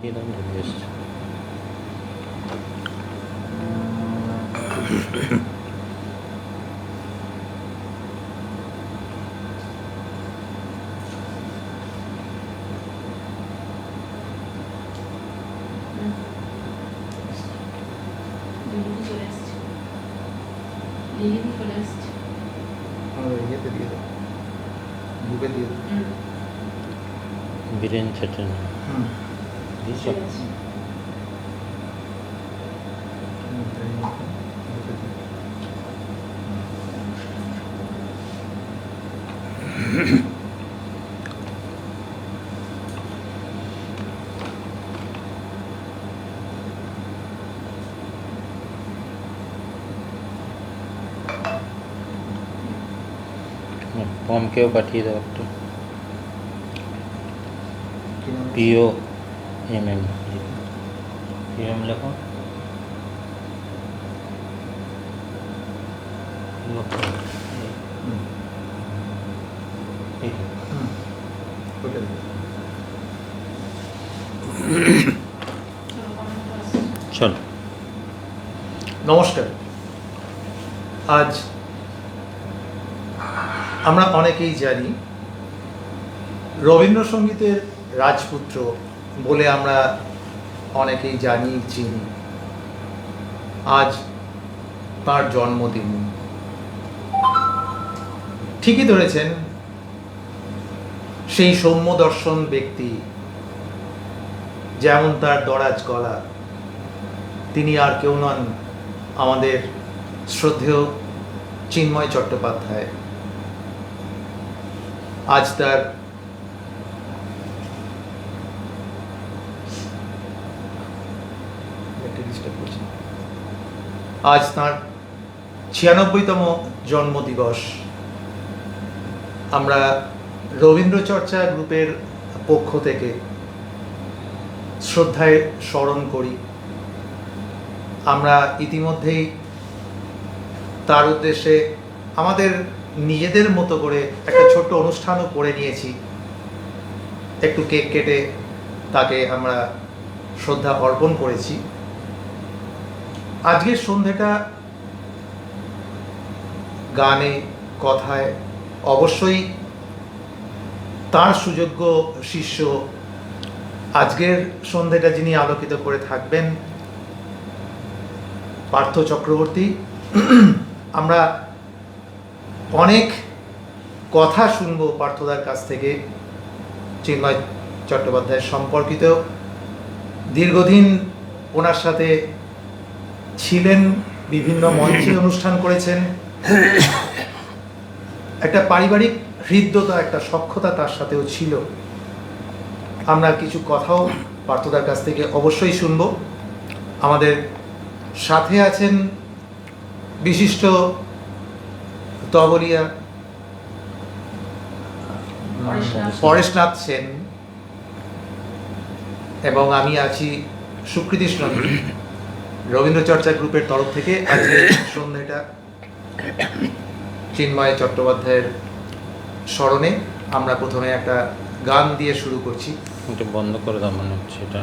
এরকম ঢুকে এসছে। ইয়েতে দিয়ে দাও, বুকে দিয়ে দাও। বীরেন চ্যাটার্জি দিয়েছ? পমকেও পাঠিয়ে দাও একটা। পিও এম লেখো। চলো। নমস্কার। আজ আমরা অনেকেই জানি রবীন্দ্রসঙ্গীতের রাজপুত্র বলে আমরা অনেকেই জানি, চিনি। আজ তার জন্মদিন। ঠিকই ধরেছেন, সেই সৌম্য দর্শন ব্যক্তি, যেমন তার দরাজ গলা, তিনি আর কেউ নন আমাদের শ্রদ্ধেয় চিন্ময় চট্টোপাধ্যায়। আজ তার আজ তার ৯৬তম জন্মদিবস। আমরা রবীন্দ্রচর্চা গ্রুপের পক্ষ থেকে শ্রদ্ধায় স্মরণ করি। আমরা ইতিমধ্যেই তার উদ্দেশ্যে আমাদের নিজেদের মতো করে একটা ছোট্ট অনুষ্ঠানও করে নিয়েছি। একটু কেক কেটে তাকে আমরা শ্রদ্ধা অর্পণ করেছি। আজকের সন্ধ্যেটা গানে, কথায় অবশ্যই তার সুযোগ্য শিষ্য আজকের সন্ধ্যেটা যিনি আলোকিত করে থাকবেন, পার্থ চক্রবর্তী। আমরা অনেক কথা শুনবো পার্থদার কাছ থেকে চিন্ময় চট্টোপাধ্যায়ের সম্পর্কিত। দীর্ঘদিন ওনার সাথে ছিলেন, বিভিন্ন মঞ্চে অনুষ্ঠান করেছেন। একটা পারিবারিক হৃদ্যতা, একটা সখ্যতা তার সাথেও ছিল। আমরা কিছু কথাও পার্থদার কাছ থেকে অবশ্যই শুনব। আমাদের সাথে আছেন বিশিষ্ট তবলিয়া পরেশনাথ সেন এবং আমি আছি সুকৃতি নন্দী। রবীন্দ্রচর্চা গ্রুপের তরফ থেকে আজকে সন্ধ্যাটা চিন্ময় চট্টোপাধ্যায়ের স্মরণে আমরা প্রথমে একটা গান দিয়ে শুরু করছি। এটা বন্ধ করে দাও, মনে হচ্ছে এটা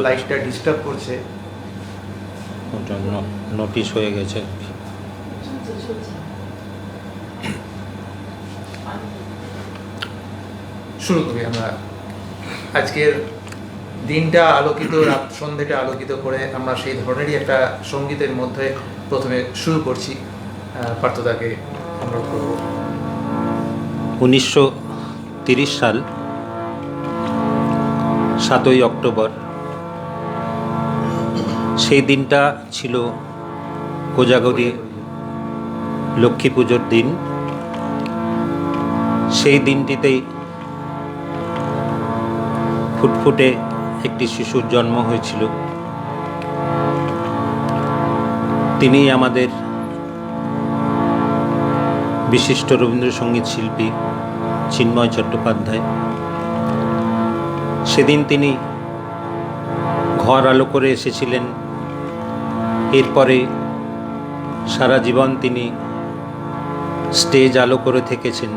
লাইটটা ডিস্টার্ব করছে, ওটা নোটিশ হয়ে গেছে। শুরু করি আমরা। আজকের দিনটা আলোকিত, রাত সন্ধ্যেটা আলোকিত করে আমরা সেই ধরনেরই একটা সঙ্গীতের মধ্যে প্রথমে শুরু করছি। পার্থদাকে অনুরোধ করব। 1930 সাল 7ই অক্টোবর, সেই দিনটা ছিল কোজাগরী লক্ষ্মী পুজোর দিন। সেই দিনটিতেই ফুটফুটে একটি শিশুর জন্ম হয়েছিল। তিনি আমাদের বিশিষ্ট রবীন্দ্রসঙ্গীত শিল্পী চিন্ময় চট্টোপাধ্যায়। সেদিন তিনি ঘর আলো করে এসেছিলেন। এরপরে সারা জীবন তিনি স্টেজ আলো করে থেকেছেন।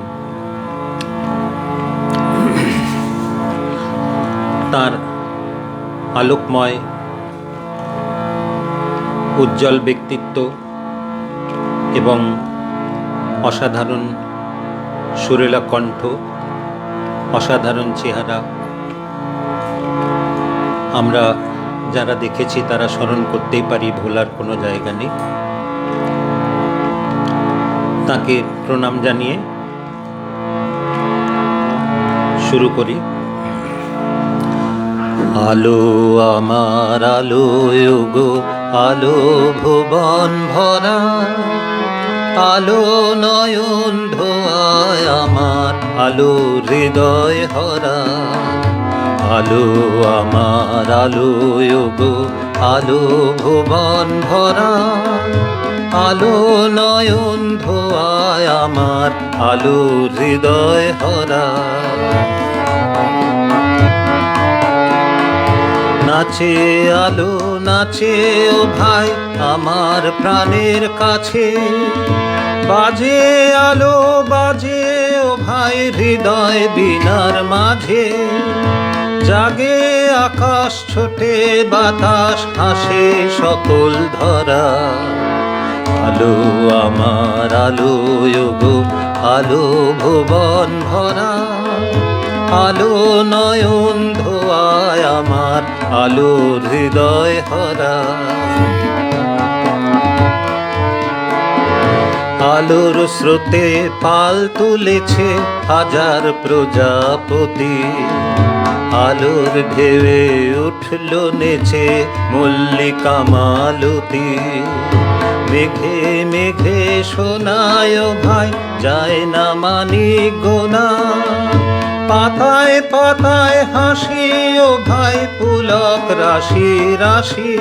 তার আলোকময় উজ্জ্বল ব্যক্তিত্ব এবং অসাধারণ সুরেলা কণ্ঠ, অসাধারণ চেহারা। আমরা যারা দেখেছি তারা স্মরণ করতেই পারি, ভোলার কোনো জায়গা নেই। তাকে প্রণাম জানিয়ে শুরু করি। আলো আমার আলো গো, আলো ভুবন ভরা, আলো নয়ন ধোয়ায় আমার, আলো হৃদয় হরা। আলো আমার আলো গো, আলো ভুবন ভরা, আলো নয়ন ধোয়ায় আমার, আলো হৃদয় হরা। নাচে আলো নাচে ও ভাই আমার প্রাণের কাছে, বাজে আলো বাজে ও ভাই হৃদয় বীণার মাঝে। জাগে আকাশ ছোটে বাতাস হাসে সকল ধরা। আলো আমার আলো গো, আলো ভুবন ভরা, আলো নয়ন ধোয়ায় আমার, আলো হৃদয় হরা। আলোর স্রোতে পাল তুলেছে হাজার প্রজাপতি, আলোর ঢেউয়ে উঠল নেচে মল্লিকা মালতী। মেঘে মেঘে শোনায় ভাই যায় না মানিক গোনা, পাতায় পাতায় হাসি ও ভাই পুলক রাশি রাশি।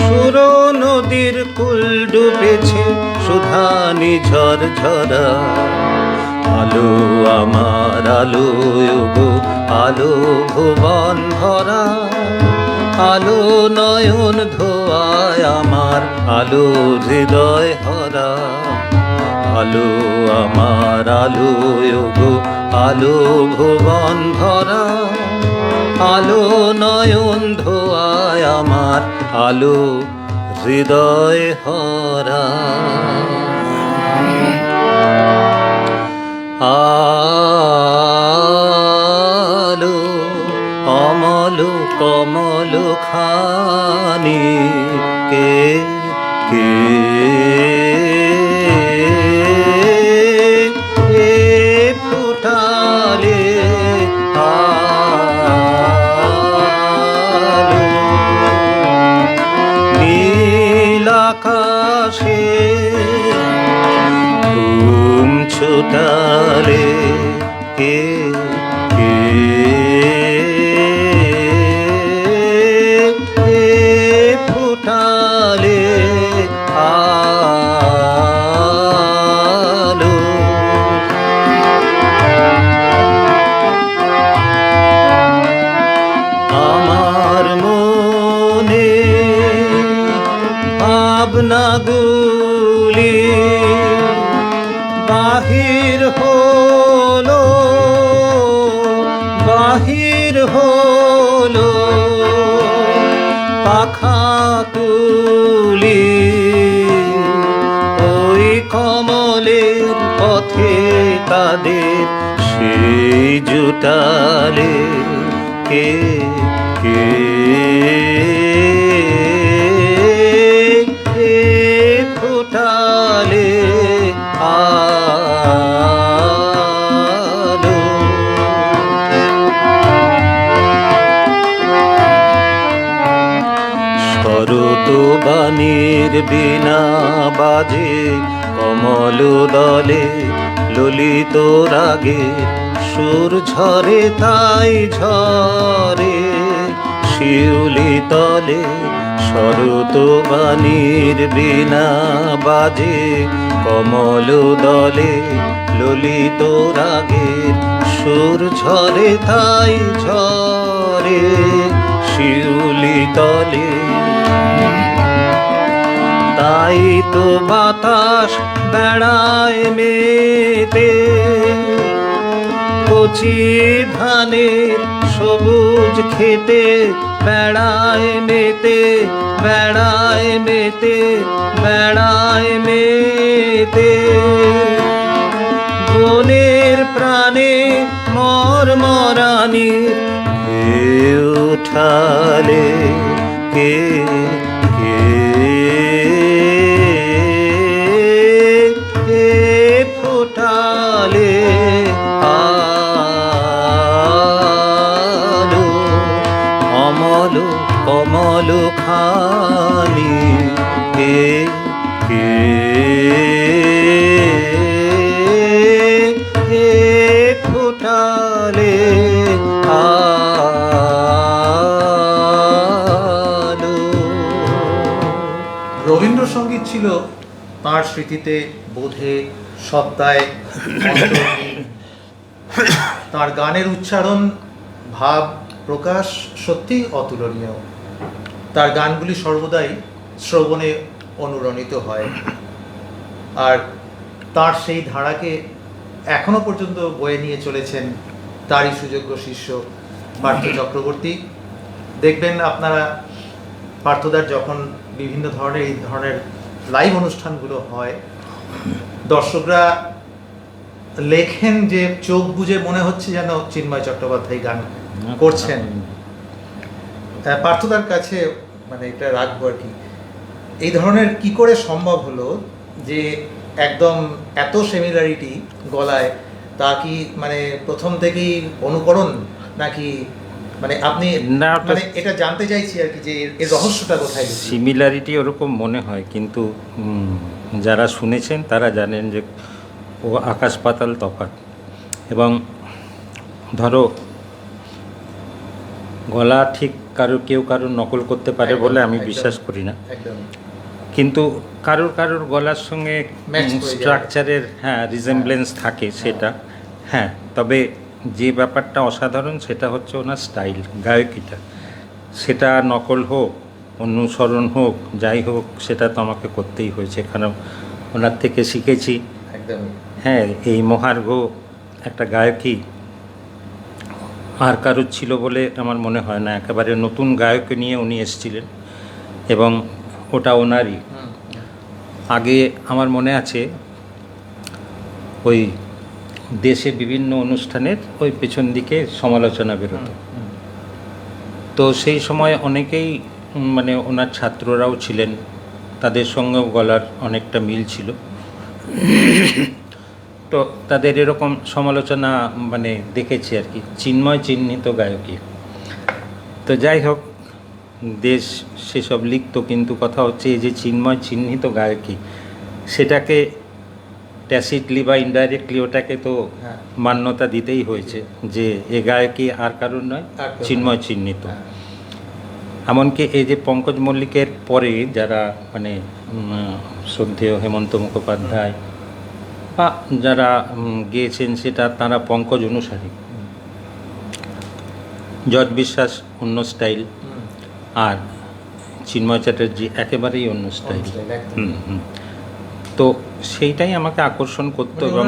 সুর নদীর কুল ডুবেছে সুধানি ঝরঝরা। আলো আমার আলো গো, আলো ভুবন ভরা, আলো নয়ন ধোয়ায় আমার, আলো হৃদয় হরা। আলো আমার আলো গো, আলো ভুবন ভরা, আলো নয়ন ধোয়ায় আমার, আলো হৃদয় হরা। আলো অমল কমল খানি কে কে ফুটালে আলো। নীল আকাশে ঘুম ছোটালে কে কে ফুটালে আলো। আমার মনে ভাবনাগুলি বাহির হলো, বাহির হলো পাখা তুলি। ওই কমলের পথে তাদের সেই জুটালে কে কে ফুটালে আলো। শরৎ বাণীর বীণা বাজে কমল দলে, ললিত রাগে সুর ঝরে তাই ঝরে শিউলি তলে। শরৎ বাণীর বীণা বাজে কমল দলে, ললিত রাগের সুর ঝরে তাই ঝরে শিউলি তলে। তাই তো বাতাস বেড়ায় মেতে, কচি ধানের সবুজ খেতে বেড়ায় মেতে, বেড়ায় মেতে, বেড়ায় মেতে। বনের প্রাণে মরমরানি কে উঠালে, কে কে ফোটালে আলো অমল কমল খানি, কে কে ফোটালে আলো। রবীন্দ্রসঙ্গীত ছিল তাঁর স্মৃতিতে, বোধে, সত্তায় অন্তর্লীন। তাঁর গানের উচ্চারণ, ভাব প্রকাশ সত্যিই অতুলনীয়। তার গানগুলি সর্বদাই শ্রবণে অনুরণিত হয়। আর তার সেই ধারাকে এখনো পর্যন্ত বয়ে নিয়ে চলেছেন তারই সুযোগ্য শিষ্য পার্থ চক্রবর্তী। দেখবেন আপনারা পার্থদার যখন বিভিন্ন ধরনের এই ধরনের লাইভ অনুষ্ঠানগুলো হয়, দর্শকরা লেখেন যে চোখ বুজে মনে হচ্ছে যেন চিন্ময় চট্টোপাধ্যায় গান করছেন। পার্থদার কাছে মানে এটা রাখবো আর কি, এই ধরনের কি করে সম্ভব হলো যে একদম এত সিমিলারিটি গলায়? তা কি মানে প্রথম থেকেই অনুকরণ, নাকি মানে আপনি না, মানে এটা জানতে চাইছি আর কি যে এর রহস্যটা কোথায়? সিমিলারিটি ওরকম মনে হয়, কিন্তু যারা শুনেছেন তারা জানেন যে ও আকাশ পাতাল তফাৎ। এবং ধরো গলা ঠিক কেউ কারোর নকল করতে পারে বলে আমি বিশ্বাস করি না, একদম। কিন্তু কারোর গলার সঙ্গে Match করে যায়। স্ট্রাকচারের রিজেমব্লেন্স থাকে সেটা, হ্যাঁ। তবে যে ব্যাপারটা অসাধারণ সেটা হচ্ছে ওনার স্টাইল, গায়কিটা। সেটা নকল হোক, অনুসরণ হোক, যাই হোক, সেটা তো আমাকে করতেই হয়েছে, কারণ ওনার থেকে শিখেছি। একদম। হ্যাঁ, এই মহার্ঘ একটা গায়কই আর কারোর ছিল বলে আমার মনে হয় না। একেবারে নতুন গায়ক নিয়ে উনি এসেছিলেন এবং ওটা ওনারই। আগে আমার মনে আছে ওই দেশে বিভিন্ন অনুষ্ঠানের ওই পেছন দিকে সমালোচনা বেরোতো, তো সেই সময় অনেকেই মানে ওনার ছাত্ররাও ছিলেন, তাদের সঙ্গেও গলার অনেকটা মিল ছিল। তো তাদের এরকম সমালোচনা মানে দেখেছি আর কি, চিন্ময় চিহ্নিত গায়কী। তো যাই হোক, দেশ সেসব লিখতো, কিন্তু কথা হচ্ছে এই যে চিন্ময় চিহ্নিত গায়কী, সেটাকে ট্যাসিটলি বা ইনডাইরেক্টলি ওটাকে তো মান্যতা দিতেই হয়েছে যে এ গায়কী আর কারণ নয়, চিন্ময় চিহ্নিত। এমনকি এই যে পঙ্কজ মল্লিকের পরে যারা মানে শ্রদ্ধেয় হেমন্ত মুখোপাধ্যায় বা যারা গেয়েছেন, সেটা তারা পঙ্কজ অনুসারী। জজ বিশ্বাস অন্য স্টাইল, আর চিন্ময় চ্যাটার্জি একেবারেই অন্য স্টাইল। তো সেইটাই আমাকে আকর্ষণ করতো। এবং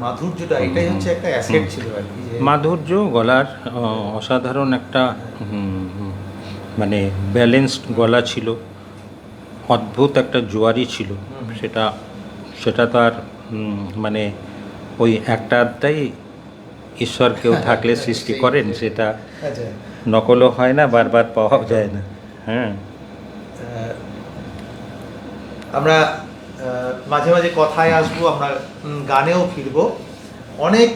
মাধুর্যটা এটাই হচ্ছে একটা অ্যাসেট ছিল আর কি, মাধুর্য গলার অসাধারণ একটা মানে ব্যালেন্সড গলা ছিল, অদ্ভুত একটা জোয়ারি ছিল। সেটা তো আর মানে ওই একটা আধটাই ঈশ্বর কেউ থাকলে সৃষ্টি করেন, সেটা নকলও হয় না, বারবার পাওয়াও যায় না। হ্যাঁ, আমরা মাঝে মাঝে কথায় আসবো, আমরা গানেও ফিরবো। অনেক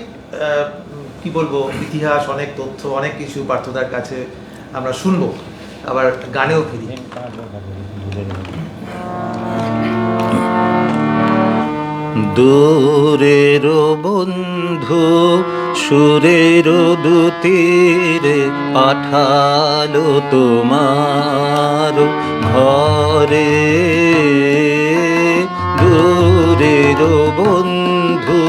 কি বলবো, ইতিহাস, অনেক তথ্য, অনেক কিছু পার্থদার কাছে আমরা শুনবো, আবার গানেও ফিরি। দূরের বন্ধু সুরের দুতীরে পাঠালো তোমার ঘরে, দূরের বন্ধু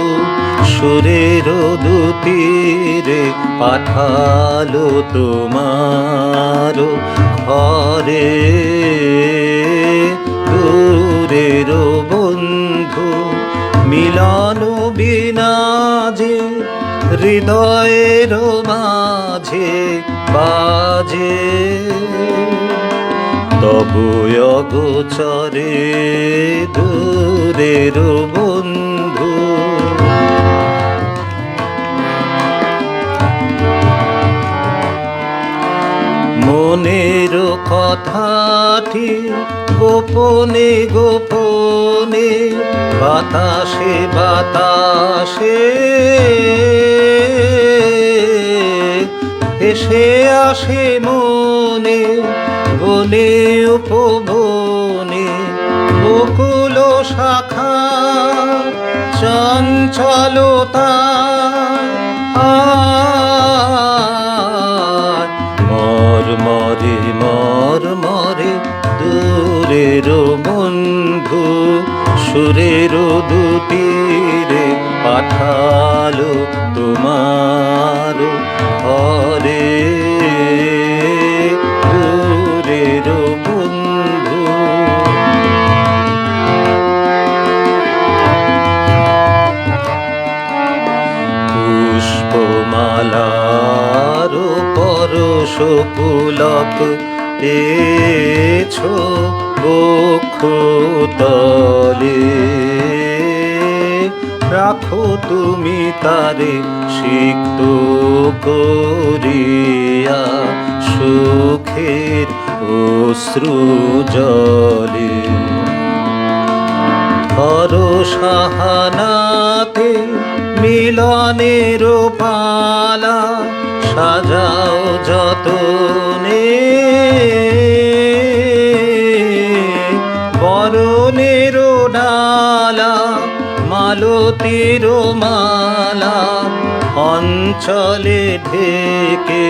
সুরের দুতীরে পাঠালো তোমার ঘরে, দূরের বন্ধু মিলন বিনা যে হৃদয়ের মাঝে বাজে তবু অগোচরে দূরের বন্ধু। মনের কথাটি গোপনে গোপনে বাতাসে বাতাসে এসে আসে মনে, বনে উপবনে বকুল শাখা চঞ্চলতা। মরে মরে দূরের বন্ধু সুরের দুতীরে পাঠালো তোমার ঘরে দূরের বন্ধু। পুষ্পমালার পরশ পুলক পেয়েছো বক্ষ তলে, রাখো তুমি তারে সিক্ত করিয়া সুখের অশ্রু জলে। সাহানাতে মিলনের পালা সাজাও যতনে, বরণের ডালা মালতীর মালা অঞ্চলে ঢেকে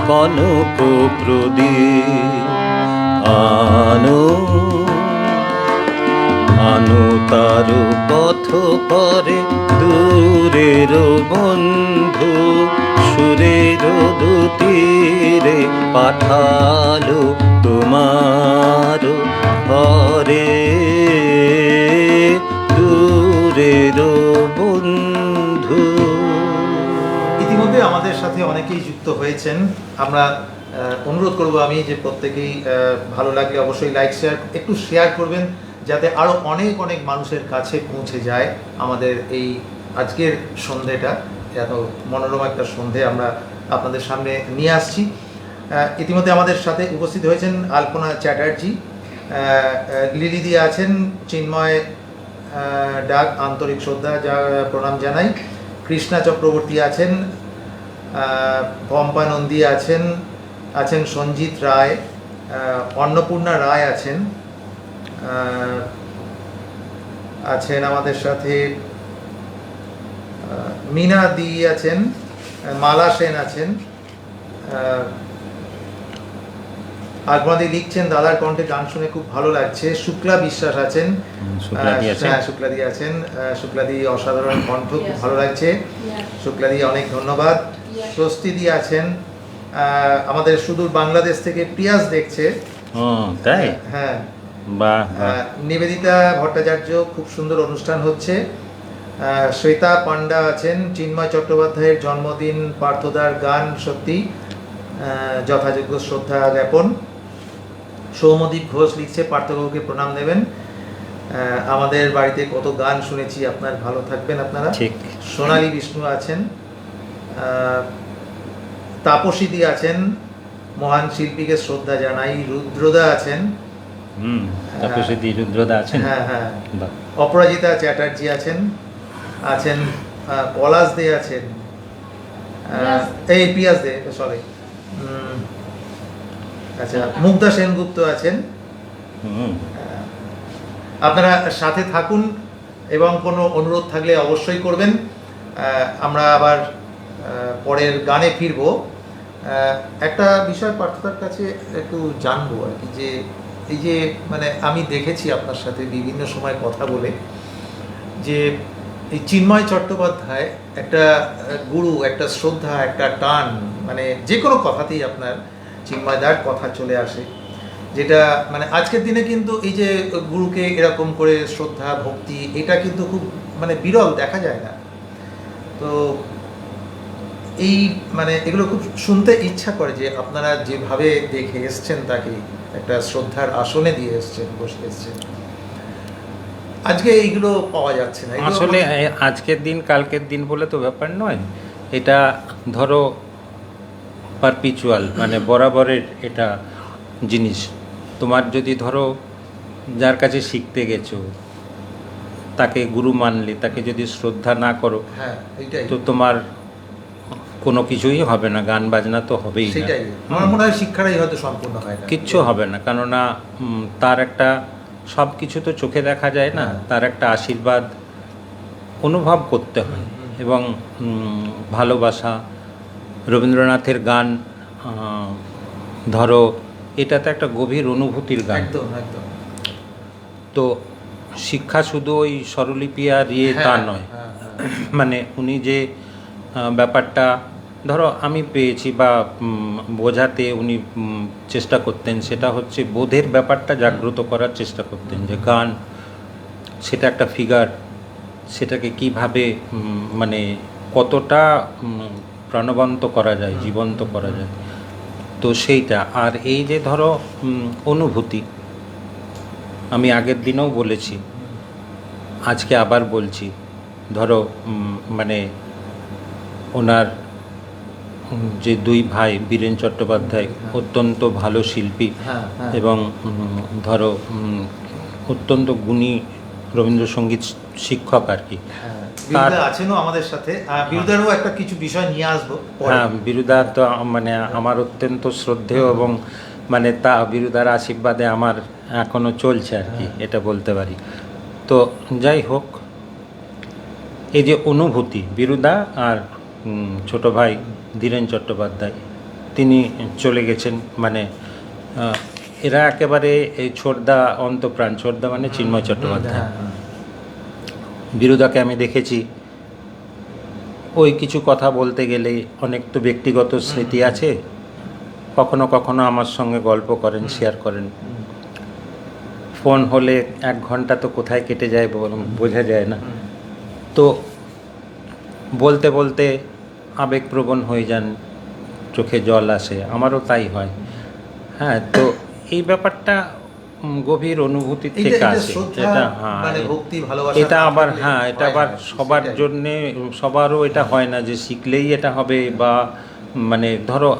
কনক প্রদীপ। আনো তার পথ পরে দূরের বন্ধু সুরের দুতীরে পাঠালো তোমার ঘরে দূরের বন্ধু। ইতিমধ্যে আমাদের সাথে অনেকেই যুক্ত হয়েছেন। আমরা অনুরোধ করব আমি যে প্রত্যেকেই ভালো লাগলে অবশ্যই লাইক শেয়ার একটু শেয়ার করবেন, যাতে আরও অনেক অনেক মানুষের কাছে পৌঁছে যায় আমাদের এই আজকের সন্ধেটা। এত মনোরম একটা সন্ধে আমরা আপনাদের সামনে নিয়ে আসছি। ইতিমধ্যে আমাদের সাথে উপস্থিত হয়েছেন আলপনা চ্যাটার্জি, লিলি দিয়ে আছেন, চিন্ময় ডাক আন্তরিক শ্রদ্ধা যা প্রণাম জানাই, কৃষ্ণা চক্রবর্তী আছেন, পম্পা নন্দী আছেন, সঞ্জিত রায়, অন্নপূর্ণা রায় আছেন, আমাদের সাথে মিনা দি আছেন, মালা সেন আছেন, আলপনাদি লিখছেন দাদার কণ্ঠে গান শুনে খুব ভালো লাগছে। শুক্লা বিশ্বাস আছেন, শুক্লাদি আছেন, শুক্লাদি অসাধারণ কণ্ঠ, খুব ভালো লাগছে শুক্লাদি, অনেক ধন্যবাদ। স্বস্তিদি আছেন, আমাদের সুদূর বাংলাদেশ থেকে প্রিয়াস দেখছে, তাই হ্যাঁ। নিবেদিতা ভট্টাচার্য, খুব সুন্দর অনুষ্ঠান হচ্ছে। শ্বেতা পান্ডা আছেন, চিন্ময় চট্টোপাধ্যায়ের জন্মদিন পার্থদার গান সত্যি যথাযোগ্য শ্রদ্ধা জ্ঞাপন। সৌমদীপ ঘোষ লিখছে পার্থবাবুকে প্রণাম নেবেন, আমাদের বাড়িতে কত গান শুনেছি, আপনার ভালো থাকবেন আপনারা। সোনালী বিষ্ণু আছেন, তাপসীদি আছেন, মহান শিল্পীকে শ্রদ্ধা জানাই। রুদ্রদা আছেন, হ্যাঁ হ্যাঁ, অপরাজিতা চ্যাটার্জি আছেন, পলাশ দে আছেন, এই পিয়াস দে সরি, আচ্ছা, মুগ্ধা সেনগুপ্ত আছেন। আপনারা সাথে থাকুন এবং কোনো অনুরোধ থাকলে অবশ্যই করবেন। আমরা আবার পরের গানে ফিরব। একটা বিষয় পার্থদার কাছে একটু জানবো আর কি, যে এই যে মানে আমি দেখেছি আপনার সাথে বিভিন্ন সময় কথা বলে, যে এই চিন্ময় চট্টোপাধ্যায় একটা গুরু, একটা শ্রদ্ধা, একটা টান, মানে যে কোনো কথাতেই আপনার চিন্ময়দার কথা চলে আসে, যেটা মানে আজকের দিনে কিন্তু এই যে গুরুকে এরকম করে শ্রদ্ধা ভক্তি, এটা কিন্তু খুব মানে বিরল, দেখা যায় না। তো এই মানে এগুলো খুব শুনতে ইচ্ছা করে যে আপনারা যেভাবে দেখে এসছেন তাকে একটা শ্রদ্ধার আসনে দিয়ে এসছেন, বসে এসছেন, আজকে এইগুলো পাওয়া যাচ্ছে না। এগুলো আসলে মানে- আজকের দিন কালকের দিন বলে তো ব্যাপার নয়, এটা ধরো পারপিচুয়াল, মানে বরাবরের এটা জিনিস। তোমার যদি ধরো যার কাছে শিখতে গেছো, তাকে গুরু মানলে, তাকে যদি শ্রদ্ধা না করো, হ্যাঁ এইটাই, তো তোমার কোনো কিছুই হবে না, গান বাজনা তো হবেই না, সেটাই আমার মনে হয় শিক্ষাটাই হয়তো সম্পূর্ণ হয় না, কিচ্ছু হবে না। কেননা তার একটা, সব কিছু তো চোখে দেখা যায় না, হ্যাঁ। তার একটা আশীর্বাদ অনুভব করতে হয়। এবং ভালোবাসা, রবীন্দ্রনাথের গান ধরো, এটা তো একটা গভীর অনুভূতির গান। একদম একদম। তো শিক্ষা শুধু ওই স্বরলিপি আর তা হ্যাঁ, নয়, হ্যাঁ, হ্যাঁ। মানে উনি যে ব্যাপারটা ধরো আমি পেয়েছি বা বোঝাতে উনি চেষ্টা করতেন, সেটা হচ্ছে বোধের ব্যাপারটা জাগ্রত করার চেষ্টা করতেন, যে গান সেটা একটা ফিগার, সেটাকে কিভাবে মানে কতটা প্রাণবন্ত করা যায়, জীবন্ত করা যায়। তো সেইটা, আর এই যে ধরো অনুভূতি, আমি আগের দিনেও বলেছি, আজকে আবার বলছি, ধরো মানে ওনার যে দুই ভাই, বীরেন চট্টোপাধ্যায় অত্যন্ত ভালো শিল্পী, হ্যাঁ, হ্যাঁ। এবং ধরো অত্যন্ত গুণী রবীন্দ্রসঙ্গীত শিক্ষক আর কি। হ্যাঁ, বিরুদা আছেনও আমাদের সাথে, বিরুদারও একটা কিছু বিষয় নিয়ে আসবো পরে। হ্যাঁ, বিরুদা তো মানে আমার অত্যন্ত শ্রদ্ধেয়, এবং মানে তা বিরুদার আশীর্বাদে আমার এখনও চলছে আর কি, এটা বলতে পারি। তো যাই হোক, এই যে অনুভূতি, বিরুদা আর ছোট ভাই ধীরেন চট্টোপাধ্যায়, তিনি চলে গেছেন, মানে এরা একেবারে এই ছোটদা অন্তপ্রাণ, ছোটদা মানে চিন্ময় চট্টোপাধ্যায়। হ্যাঁ, হ্যাঁ। বিরুদাকে আমি দেখেছি, ওই কিছু কথা বলতে গেলে অনেক তো ব্যক্তিগত স্মৃতি আছে, কখনো কখনো আমার সঙ্গে গল্প করেন, শেয়ার করেন। ফোন হলে 1 ঘন্টা তো কোথায় কেটে যায় বোঝা যায় না। তো বলতে বলতে আবেগপ্রবণ হয়ে যান, চোখে জল আসে, আমারও তাই হয়। হ্যাঁ, তো এই ব্যাপারটা গভীর অনুভূতি থেকে এটা আসে। শ্রদ্ধা, এটা হ্যাঁ, মানে ভক্তি, ভালোবাসা এটা না আবার থাকলে হ্যাঁ, এটা হয় আবার না, সবার সেটাই। জন্যে, সবারও এটা হয় না যে শিখলেই এটা হবে, বা মানে ধরো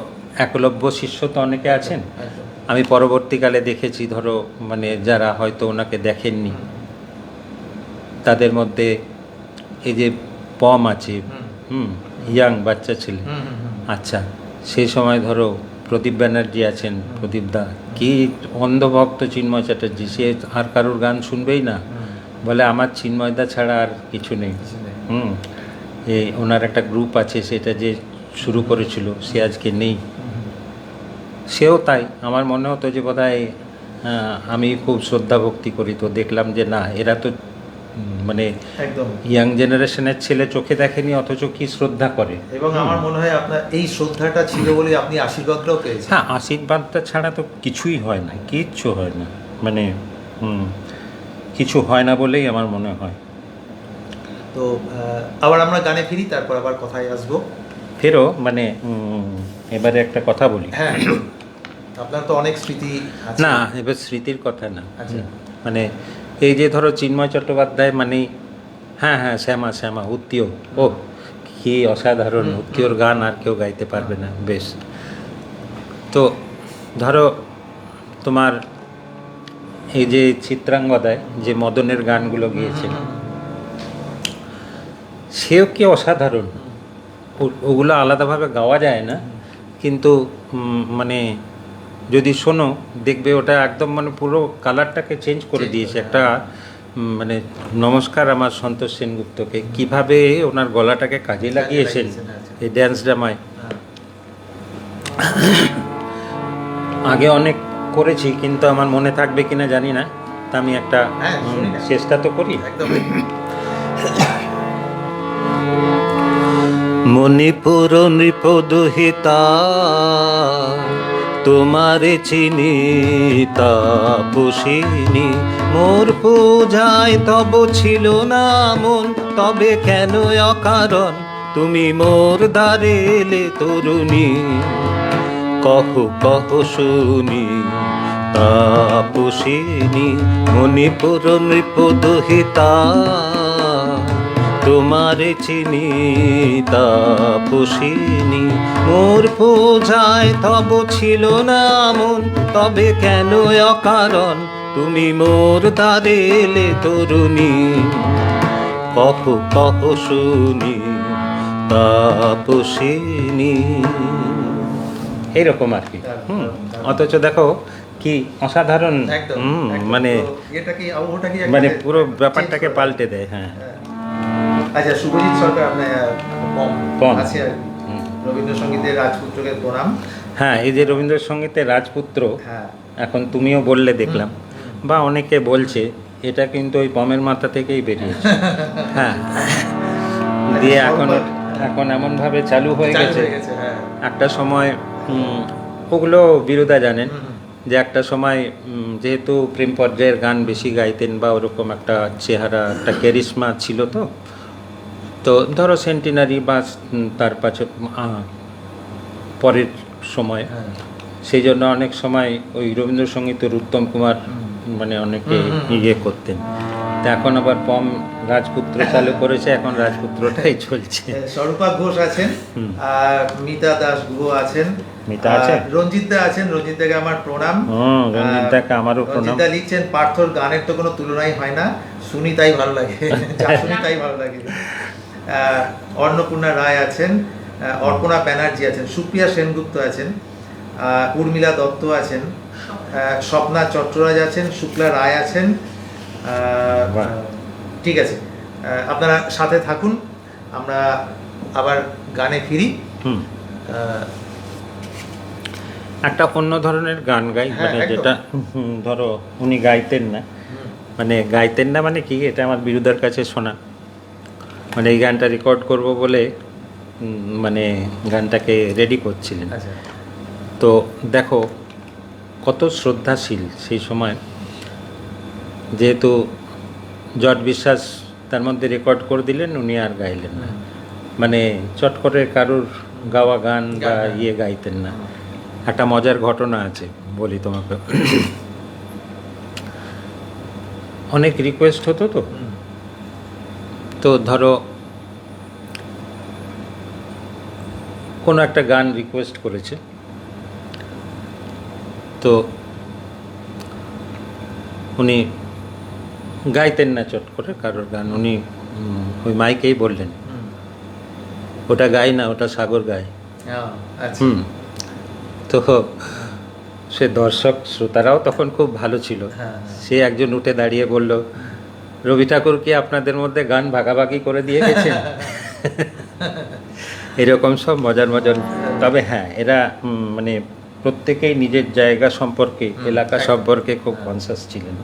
একলব্য শিষ্য তো অনেকে আছেন। একদম। আমি পরবর্তীকালে দেখেছি, ধরো মানে যারা হয়তো ওনাকে দেখেননি, তাদের মধ্যে এই যে পম আছে, ইয়াং বাচ্চা ছেলে, আচ্ছা সেই সময় ধরো প্রদীপ ব্যানার্জি আছেন, প্রদীপ দা, কি অন্ধভক্ত চিন্ময় চ্যাটার্জি, সে আর কারোর গান শুনবেই না, বলে আমার চিন্ময়দা ছাড়া আর কিছু নেই। এই ওনার একটা গ্রুপ আছে, সেটা যে শুরু করেছিল, সে আজকে নেই। সেও তাই, আমার মনে হতো যে বোধহয় আমি খুব শ্রদ্ধা ভক্তি করি, তো দেখলাম যে না, এরা তো মানে একদম। ইয়াং জেনারেশনের ছেলে চোখে দেখেনি, অথচ কি শ্রদ্ধা করে। এবং আমার মনে হয় আপনার এই শ্রদ্ধাটা ছিল বলে আপনি আশীর্বাদটাও পেয়েছেন। হ্যাঁ, আশীর্বাদটা ছাড়া তো কিছুই হয় না, কিচ্ছু হয় না, মানে কিছু হয় না বলেই আমার মনে হয়। তো আবার আমরা গানে ফিরি, তারপর আবার কথায় আসবো। ফেরো মানে এবারে একটা কথা বলি। হ্যাঁ, আপনার তো অনেক স্মৃতি আছে। না, এবার স্মৃতির কথা না, আচ্ছা। মানে এই যে ধরো চিন্ময় চট্টোপাধ্যায় মানে, হ্যাঁ হ্যাঁ, শ্যামা শ্যামা উত্তীয়, ও কি অসাধারণ, উত্তীয়র গান আর কেউ গাইতে পারবে না। বেশ, তো ধরো তোমার এই যে চিত্রাঙ্গদায় যে মদনের গানগুলো গিয়েছিল, সেও কি অসাধারণ। ওগুলো আলাদাভাবে গাওয়া যায় না, কিন্তু মানে যদি শোনো দেখবে ওটা একদম মানে পুরো কালারটাকে চেঞ্জ করে দিয়েছে। একটা মানে নমস্কার আমার সন্তোষ সেনগুপ্তকে, কিভাবে ওনার গলাটাকে কাজে লাগিয়েছেন এই ড্যান্স ড্রামায়। আগে অনেক করেছি, কিন্তু আমার মনে থাকবে কিনা জানি না, তা আমি একটা চেষ্টা তো করি। মণিপুর নৃপদুহিতা তোমারে চিনি তাপসিনী, মোর পূজায় তব ছিল না মন, তবে কেন অকারণ তুমি মোর দ্বারে এলে তরুণী, কহ কহ শুনি তাপসিনী, মণিপুর নৃপদহিতা তোমারে চিনি তাপসিনী। মোর পূজায় তব ছিল না মন, তবে কেন অকারণ তুমি মোর দ্বারে এলে তরুণী, কহ কহ শুনি তাপসিনী। এইরকম আর কি। অথচ দেখো কি অসাধারণ, একদম, একদম। মানে তো এটা কি ওটা কি মানে একটা পুরো ব্যাপারটাকে change করে পাল্টে দেয়। হ্যাঁ, আচ্ছা, শুভজিৎ সরকার আপনার পম। আছে আর কি। রবীন্দ্রসঙ্গীতের রাজপুত্রকে প্রণাম। হ্যাঁ, এই যে রবীন্দ্রসঙ্গীতের রাজপুত্র, হ্যাঁ, এখন তুমিও বললে দেখলাম, বা অনেকে বলছে, এটা কিন্তু ওই পমের মাথা থেকেই বেরিয়েছে। হ্যাঁ, দিয়ে এখন এমনভাবে চালু হয়ে চালু গেছে। হয়ে গেছে, হ্যাঁ। একটা সময় ওগুলো বিরোধা জানেন হুম, যে একটা সময় যেহেতু প্রেম পর্যায়ের গান বেশি গাইতেন, বা ওরকম একটা চেহারা, একটা ক্যারিশমা ছিল, তো ধরো সেন্টিনারি বা তার পাশে পরের সময়, হ্যাঁ। সেই জন্য অনেক সময় ওই রবীন্দ্রসঙ্গীতের উত্তম কুমার মানে অনেকে ইয়ে করতেন। তা এখন আবার পম রাজপুত্র চালু করেছে, এখন রাজপুত্রটাই চলছে। স্বরূপা ঘোষ আছেন, আর মিতা দাস গুহ আছেন, মিতা আছে? রঞ্জিত দা আছেন। রঞ্জিত দাকে আমার প্রণাম। রঞ্জিত দাকে আমারও প্রণাম। রঞ্জিত দা লিখছেন, পার্থর গানের তো কোনো তুলনাই হয় না, শুনি তাই ভালো লাগে, যা শুনি তাই ভালো লাগে। অন্নপূর্ণা রায় আছেন, অর্পণা ব্যানার্জি আছেন, সুপ্রিয়া সেনগুপ্ত আছেন, উর্মিলা দত্ত আছেন, স্বপ্না চট্টরাজ আছেন, শুক্লা রায় আছেন। বাহ। ঠিক আছে, আপনারা সাথে থাকুন, আমরা আবার গানে ফিরি। একটা অন্য ধরনের গান গাই, হ্যাঁ, মানে একদম। যেটা ধরো উনি গাইতেন না, মানে কি, এটা আমার বিরুদার কাছে শোনা। মানে এই গানটা রেকর্ড করব বলে মানে গানটাকে রেডি করছিলেন। আচ্ছা, তো দেখো কত শ্রদ্ধাশীল সেই সময়, যেহেতু জট বিশ্বাস তার মধ্যে রেকর্ড করে দিলেন, উনি আর গাইলেন না। মানে চট করে কারুর গাওয়া গান বা ইয়ে গাইতেন না। একটা মজার ঘটনা আছে, বলি তোমাকে। অনেক রিকোয়েস্ট হতো, তো ধরো কোনো একটা গান রিকোয়েস্ট করেছে, তো উনি গাইতেন না চট করে কারোর গান, উনি ওই মাইকেই বললেন, ওটা গাই না, ওটা সাগর গায়। আচ্ছা। তো সে দর্শক শ্রোতারাও তখন খুব ভালো ছিল। হ্যাঁ। সে একজন উঠে দাঁড়িয়ে বলল, রবি ঠাকুর কি আপনাদের মধ্যে গান ভাগাভাগি করে দিয়ে গেছেন? এরকম সব মজার মজার। তবে হ্যাঁ, এরা মানে প্রত্যেকেই নিজের জায়গা সম্পর্কে, এলাকা সম্পর্কে খুব কনসাস ছিলেন।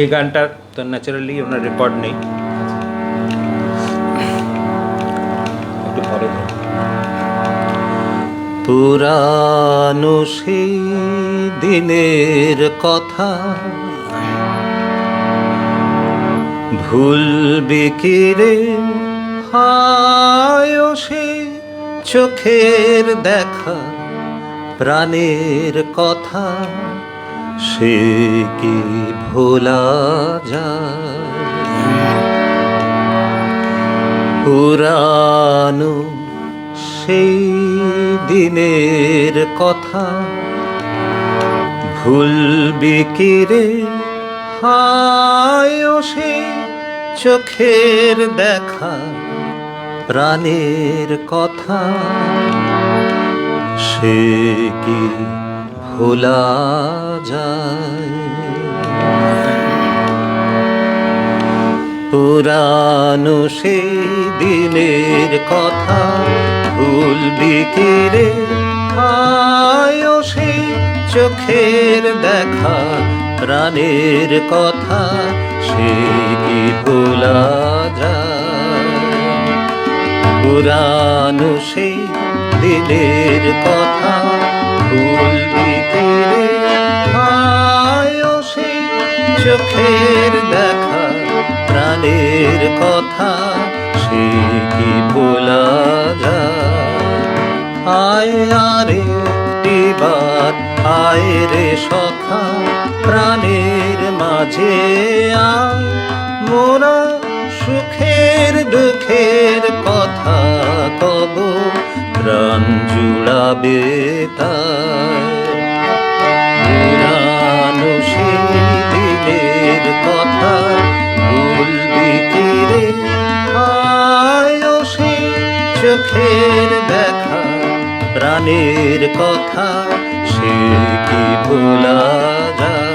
এই গানটা তো ন্যাচারালি ওনার রেকর্ড নেই, একটু পরে। পুরানো সেই দিনের কথা ভুলবি কি রে, হায় সে চোখের দেখা, প্রাণের কথা সে কি ভোলা যায়? পুরানো সেই দিনের কথা ভুলবি কি রে, হায় সে চোখের দেখা, প্রাণের কথা সে কি ভোলা যায়? পুরানো সেই দিনের কথা ভুলবি কি রে, হায় সে চোখের দেখা, প্রাণের কথা সে কি ভোলা যায়? পুরানো সেই দিনের কথা ভুলবি কি রে, হায় সে চোখের দেখা, প্রাণের কথা সে কি যায়। আয় আরে এবার আয় রে সখা, প্রাণের মাঝে আয়, মোরা সুখের দুঃখের কথা কব, প্রাণ জুড়াবে তাই। পুরানো সেই দিনের কথা ভুলবি কি রে, আয় ও সেই চোখের দেখা, প্রাণের কথা সে কি ভোলা যায়।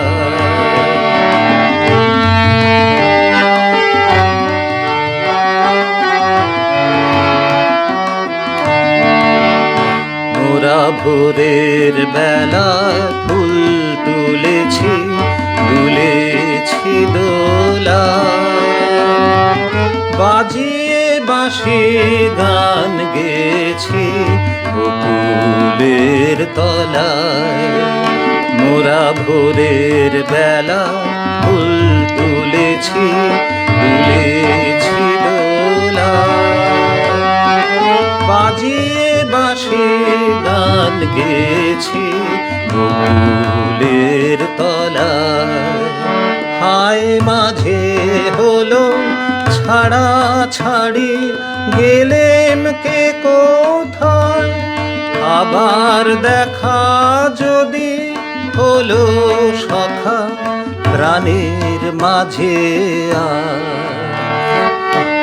মোরা ভোরের বেলা ফুল তুলেছি, দুলেছি দোলা, বাজিয়ে বাঁশি গান গেছি বকুলের তলায়। মোরা ভোরের বেলা ফুল তুলেছি, দুলেছি দোলা, বাজিয়ে বাঁশি গান গেছি বকুলের তলায়। হায় মাঝে হলো ছাড়া ছাড়ি, গেলেম কে কোথায়, আবার দেখা যদি হলো সখা, প্রাণের মাঝে আয়।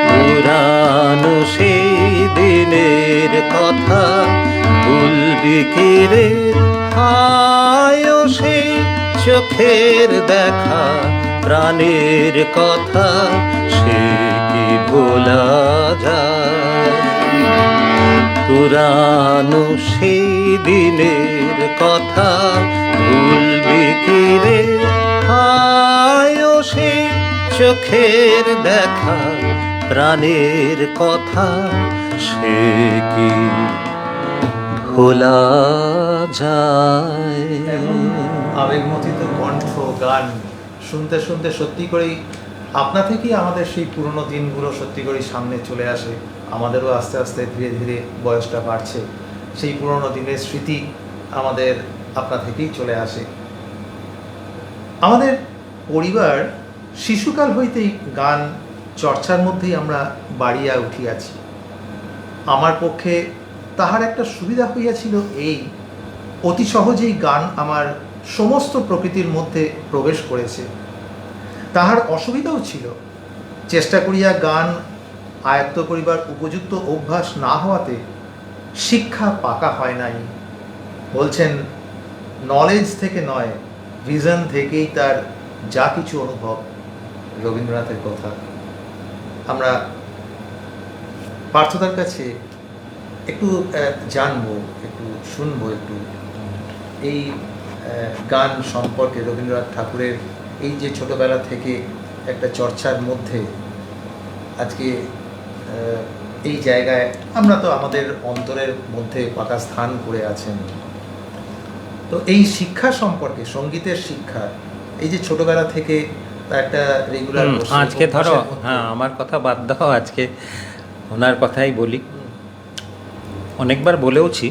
পুরানো সেই দিনের কথা ভুলবি কি রে, হায় ও সেই চোখের দেখা, প্রাণের কথা সে কি ভোলা যায়। পুরানো সেই দিনের কথা ভুলবি কি রে, হায় ও সেই চোখের দেখা, প্রাণের কথা সে কি ভোলা যায়। আবেগমথিত কণ্ঠ গান শুনতে শুনতে সত্যি করেই আপনা থেকেই আমাদের সেই পুরনো দিনগুলো সত্যি করেই সামনে চলে আসে। আমাদেরও আস্তে আস্তে ধীরে ধীরে বয়সটা বাড়ছে, সেই পুরনো দিনের স্মৃতি আমাদের আপনা থেকেই চলে আসে। আমাদের পরিবার শিশুকাল হইতেই গান চর্চার মধ্যেই আমরা বাড়িয়া উঠিয়াছি। আমার পক্ষে তাহার একটা সুবিধা হইয়াছিল এই, অতি সহজেই গান আমার সমস্ত প্রকৃতির মধ্যে প্রবেশ করেছে। তাহার অসুবিধাও ছিল, চেষ্টা করিয়া গান আয়ত্ত করিবার উপযুক্ত অভ্যাস না হওয়াতে শিক্ষা পাকা হয় নাই। বলছেন নলেজ থেকে নয়, ভিশন থেকেই তার যা কিছু অনুভব, রবীন্দ্রনাথের কথা। আমরা পার্থদার কাছে একটু জানবো, একটু শুনবো, একটু এই গান সম্পর্কে, রবীন্দ্রনাথ ঠাকুরের এই যে ছোটবেলা থেকে একটা চর্চার মধ্যে আজকে এই জায়গায় আমরা তো আমাদের অন্তরের মধ্যে পাকা স্থান করে আছেন। তো এই শিক্ষা সম্পর্কে, সঙ্গীতের শিক্ষা, এই যে ছোটবেলা থেকে একটা রেগুলার, আজকে ধরো হ্যাঁ আমার কথা বাদ দাও, আজকে ওনার কথাই বলি। অনেকবার বলেওছি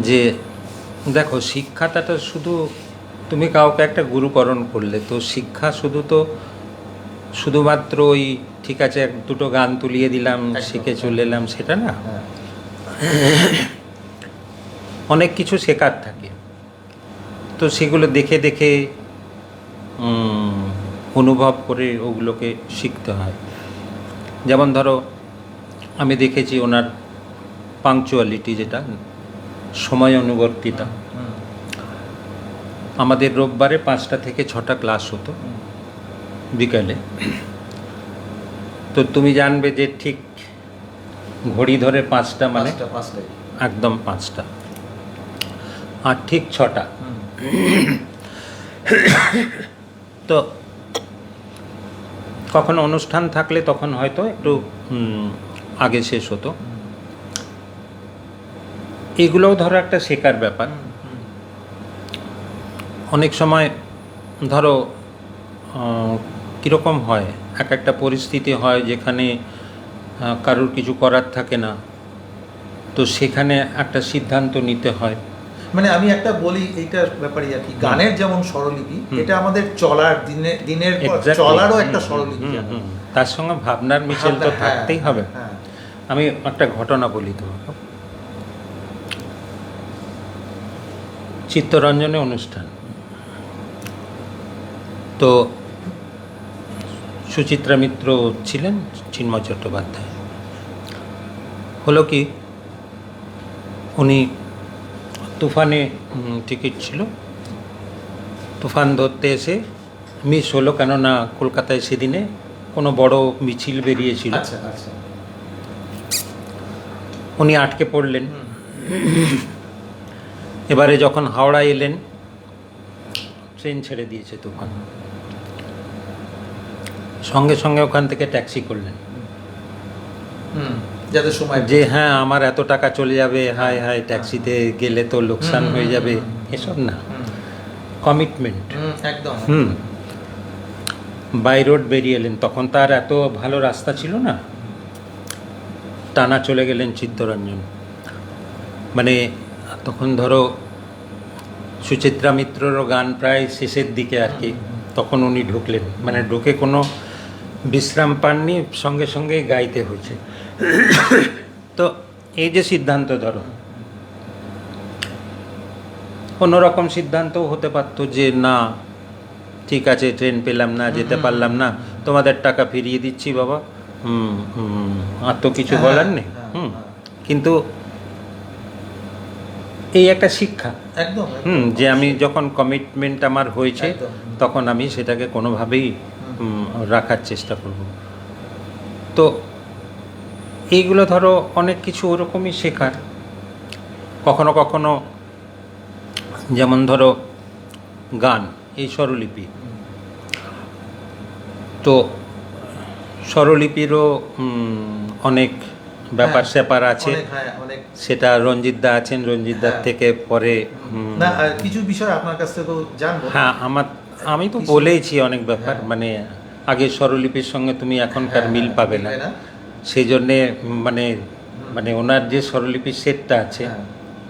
যে দেখো, শিক্ষাটা তো শুধু তুমি কাউকে একটা গুরুকরণ করলে তো শিক্ষা শুধুমাত্র ওই ঠিক আছে দুটো গান তুলিয়ে দিলাম, শিখে চলে এলাম, সেটা না। অনেক কিছু শেখার থাকে, তো সেগুলো দেখে দেখে অনুভব করে ওগুলোকে শিখতে হয়। যেমন ধরো আমি দেখেছি ওনার পাংচুয়ালিটি, যেটা সময় অনুবর্তিতা। আমাদের রোববারে 5টা থেকে 6টা ক্লাস হতো বিকালে। তো তুমি জানবে যে ঠিক ঘড়ি ধরে 5টা মানে একদম 5টা, আর ঠিক 6টা। তো কখনো অনুষ্ঠান থাকলে তখন হয়তো একটু আগে শেষ হতো। এগুলোও ধরো একটা শেখার ব্যাপার। অনেক সময় ধরো কীরকম হয়, একটা পরিস্থিতি হয় যেখানে কারোর কিছু করার থাকে না, তো সেখানে একটা সিদ্ধান্ত নিতে হয়। মানে আমি একটা বলি এইটার ব্যাপারে আর কি, গানের যেমন স্বরলিপি, এটা আমাদের চলার দিনের পর Exactly. চলারও একটা স্বরলিপি। তার সঙ্গে ভাবনার মিশেল তো হ্যাঁ, থাকতেই হবে। হ্যাঁ। আমি একটা ঘটনা বলি তোমাকে। চিত্তরঞ্জনে অনুষ্ঠান, তো সুচিত্রা মিত্র ছিলেন, চিন্ময় চট্টোপাধ্যায়। হলো কি, উনি তুফানে টিকিট ছিল, তুফান ধরতে এসে মিস হলো, কেননা কলকাতায় সেদিনে কোনো বড় মিছিল বেরিয়েছিল। আচ্ছা আচ্ছা। উনি আটকে পড়লেন। এবারে যখন হাওড়া এলেন, ট্রেন ছেড়ে দিয়েছে তুফান, সঙ্গে সঙ্গে ওখান থেকে ট্যাক্সি করলেন যাদের সময় যে হ্যাঁ আমার এত টাকা চলে যাবে, হায় হায় ট্যাক্সিতে গেলে তো লোকসান হয়ে যাবে, এসব না, কমিটমেন্ট। একদম। বাই রোড বেরিয়ে এলেন, তখন তার এত ভালো রাস্তা ছিল না, টানা চলে গেলেন চিত্তরঞ্জন। মানে তখন ধরো সুচিত্রা মিত্ররও গান প্রায় শেষের দিকে আর কি, তখন উনি ঢুকলেন, মানে ঢুকে কোনো বিশ্রাম পাননি, সঙ্গে সঙ্গে গাইতে হয়েছে। তো এই যে সিদ্ধান্ত, ধরো অন্যরকম সিদ্ধান্তও হতে পারতো যে না ঠিক আছে, ট্রেন পেলাম না, যেতে পারলাম না, তোমাদের টাকা ফিরিয়ে দিচ্ছি বাবা, আর তো কিছু বলার নেই। কিন্তু এই একটা শিক্ষা, একদম যে আমি যখন কমিটমেন্ট আমার হয়েছে, তখন আমি সেটাকে কোনোভাবেই রাখার চেষ্টা করব। তো এইগুলো ধরো অনেক কিছু ওরকমই শেখার। কখনো কখনো যেমন ধরো গান, এই স্বরলিপি, তো স্বরলিপিরও অনেক ব্যাপার স্যাপার আছে। সেটা রঞ্জিতদা আছেন, রঞ্জিতদার থেকে পরে না কিছু বিষয় আপনার কাছ থেকেও জানবো। হ্যাঁ, আমি তো বলেইছি অনেক ব্যাপার, মানে আগে স্বরলিপির সঙ্গে তুমি এখনকার মিল পাবে না, সেই জন্যে মানে ওনার যে স্বরলিপির সেটটা আছে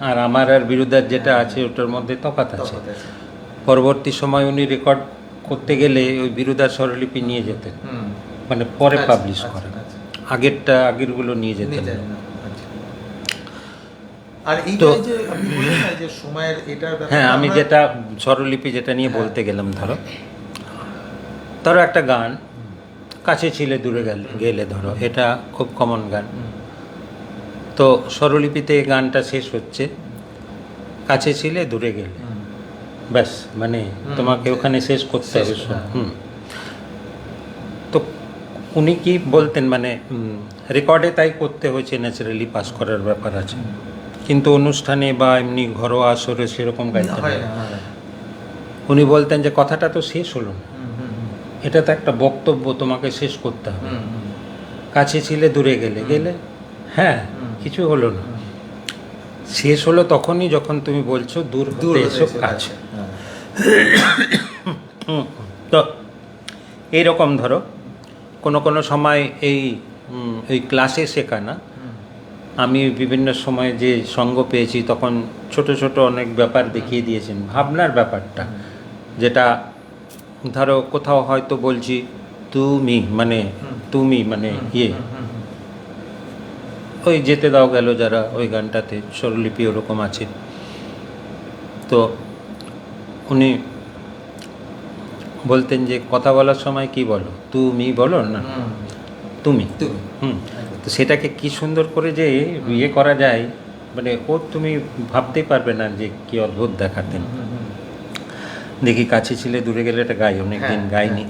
আর আমার আর বিরুদ্ধার যেটা আছে, ওটার মধ্যে তফাৎ আছে। পরবর্তী সময় উনি রেকর্ড করতে গেলে ওই বিরুদ্ধার স্বরলিপি নিয়ে যেতেন, মানে পরে পাবলিশ করেন, আগেরগুলো নিয়ে যেতেন। আর এইটা যে আপনি বললেন না যে সময়ের এটার ব্যাপারে, হ্যাঁ, আমি যেটা স্বরলিপি যেটা নিয়ে বলতে গেলাম, ধরো একটা গান, কাছে ছিলে দূরে গেলে, ধরো এটা খুব কমন গান। তো স্বরলিপিতে গানটা শেষ হচ্ছে কাছে ছিলে দূরে গেলে, ব্যাস, মানে তোমাকে ওখানে শেষ করতে হবে। তো উনি কি বলতেন, মানে রেকর্ডে তাই করতে হয়েছে, ন্যাচারালি পাস করার ব্যাপার আছে, কিন্তু অনুষ্ঠানে বা এমনি ঘরোয়া আসরে সেরকম গাইতে হয় না। উনি বলতেন যে কথাটা তো শেষ হলো না, এটা তো একটা বক্তব্য, তোমাকে শেষ করতে হবে। কাছে ছিলে দূরে গেলে হ্যাঁ কিছু হলো না, শেষ হলো তখনই যখন তুমি বলছো দূর হতে এসো কাছে। তো এইরকম ধরো কোনো সময় এই ক্লাসে শেখা না, আমি বিভিন্ন সময় যে সঙ্গ পেয়েছি, তখন ছোট ছোট অনেক ব্যাপার দেখিয়ে দিয়েছেন, ভাবনার ব্যাপারটা, যেটা ধরো কোথাও হয়তো বলছি তুমি মানে ওই যেতে দাও গেল যারা, ওই গানটাতে স্বরলিপি ওরকম আছে। তো উনি বলতেন যে কথা বলার সময় কি বলো, তুমি বলো না তুমি। তো সেটাকে কি সুন্দর করে যে ইয়ে করা যায়, মানে তুমি ভাবতেই পারবে না যে কি অদ্ভুত দেখাতেন। দেখি কাছে ছিলে দূরে গেলে, এটা গাই, অনেকদিন গাইনি,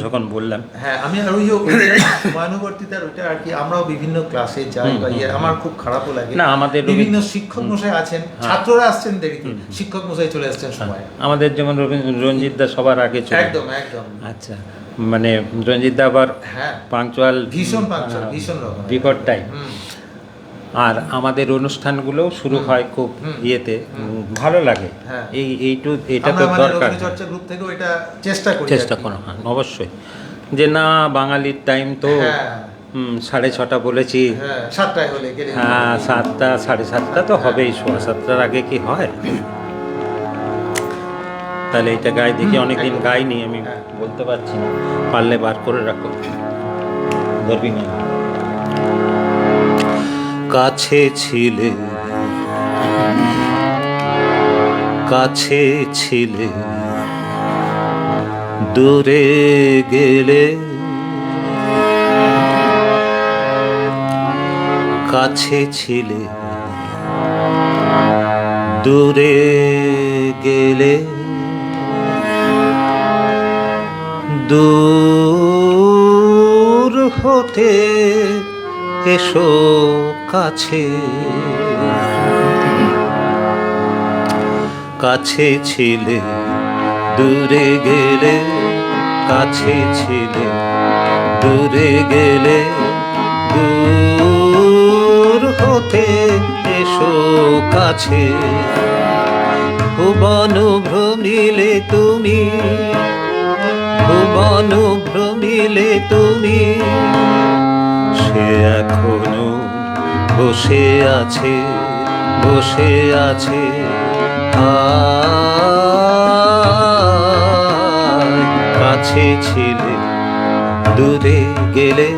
যখন বললাম। হ্যাঁ, আমি আর ওই সময়ানুবর্তিতার ওইটা আর কি, আমরাও বিভিন্ন ক্লাসে যাই বা আমার খুব খারাপও লাগে না, আমাদের বিভিন্ন শিক্ষক মশাই আছেন, ছাত্ররা আসছেন দেরিতে, শিক্ষক মশাই চলে আসছেন সময়। আমাদের যেমন রঞ্জিতদা সবার আগে চলে, একদম একদম। আচ্ছা, মানে রঞ্জিতদা আবার পাংচুয়াল, ভীষণ পাংচুয়াল, ভীষণ রকম বিকট টাইম। আর আমাদের অনুষ্ঠানগুলো শুরু হয় খুব ইয়েতে, ভালো লাগে। এইটা তো দরকার, চর্চা গ্রুপ থেকেও এটা চেষ্টা করা হয় অবশ্যই, যে না বাঙালির টাইম তো 6:30 বলেছি। হ্যাঁ, 7টায় হলে গেলে হ্যাঁ, 7টা 7:30 তো হবেই, 7:15 আগে কি হয়? তাহলে এটা গাই দেখি, অনেকদিন একদম। গাইনি আমি, হ্যাঁ। বলতে পারছি না, পারলে বার করে রাখো, ধরবি না। কাছে ছিলে, কাছে ছিলে, দূরে গেলে, কাছে ছিলে, দূরে গেলে, দূর হতে এসো কাছে, কাছে ছিলে, দূরে গেলে, কাছে ছিলে, দূরে গেলে, দূর হতে এসো কাছে, ভুবন ভ্রমিলে তুমি, ভুবন ভ্রমিলে তুমি, সে এখনো বসে আছে, বসে আছে, কাছে ছিলে, দূরে গেলে,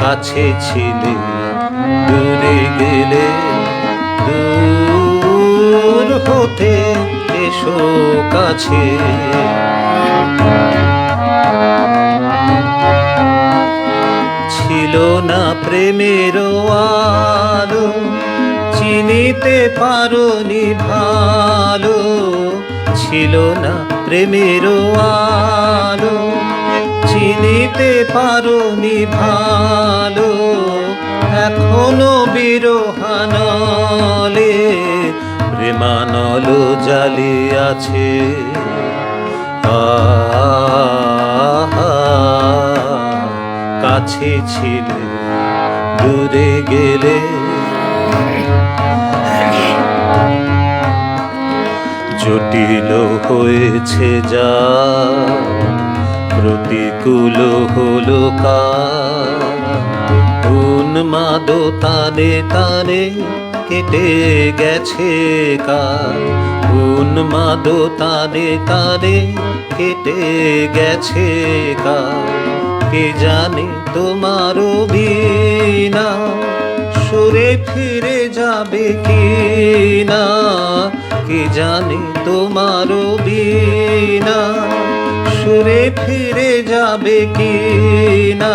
কাছে ছিলে, দূরে গেলে, দূর হতে এসো কাছে, ছিল না প্রেমের আলো, চিনিতে পারোনি ভালো, ছিল না প্রেমের আলো, চিনিতে পারোনি ভালো, এখনো বিরহানলে প্রেমানল জ্বালি আছে, কাছে ছিলে, দূরে গেলে, জটিল হয়েছে যা, প্রতিকূল হলো উন্মাদ তানে তানে কেটে গেছে কাল, উন্মাদ তানে তানে কেটে গেছে কাল, কে জানে তোমার বিনা সুরে ফিরে যাবে কি না, কে জানে তোমার বিনা সুরে ফিরে যাবে কি না,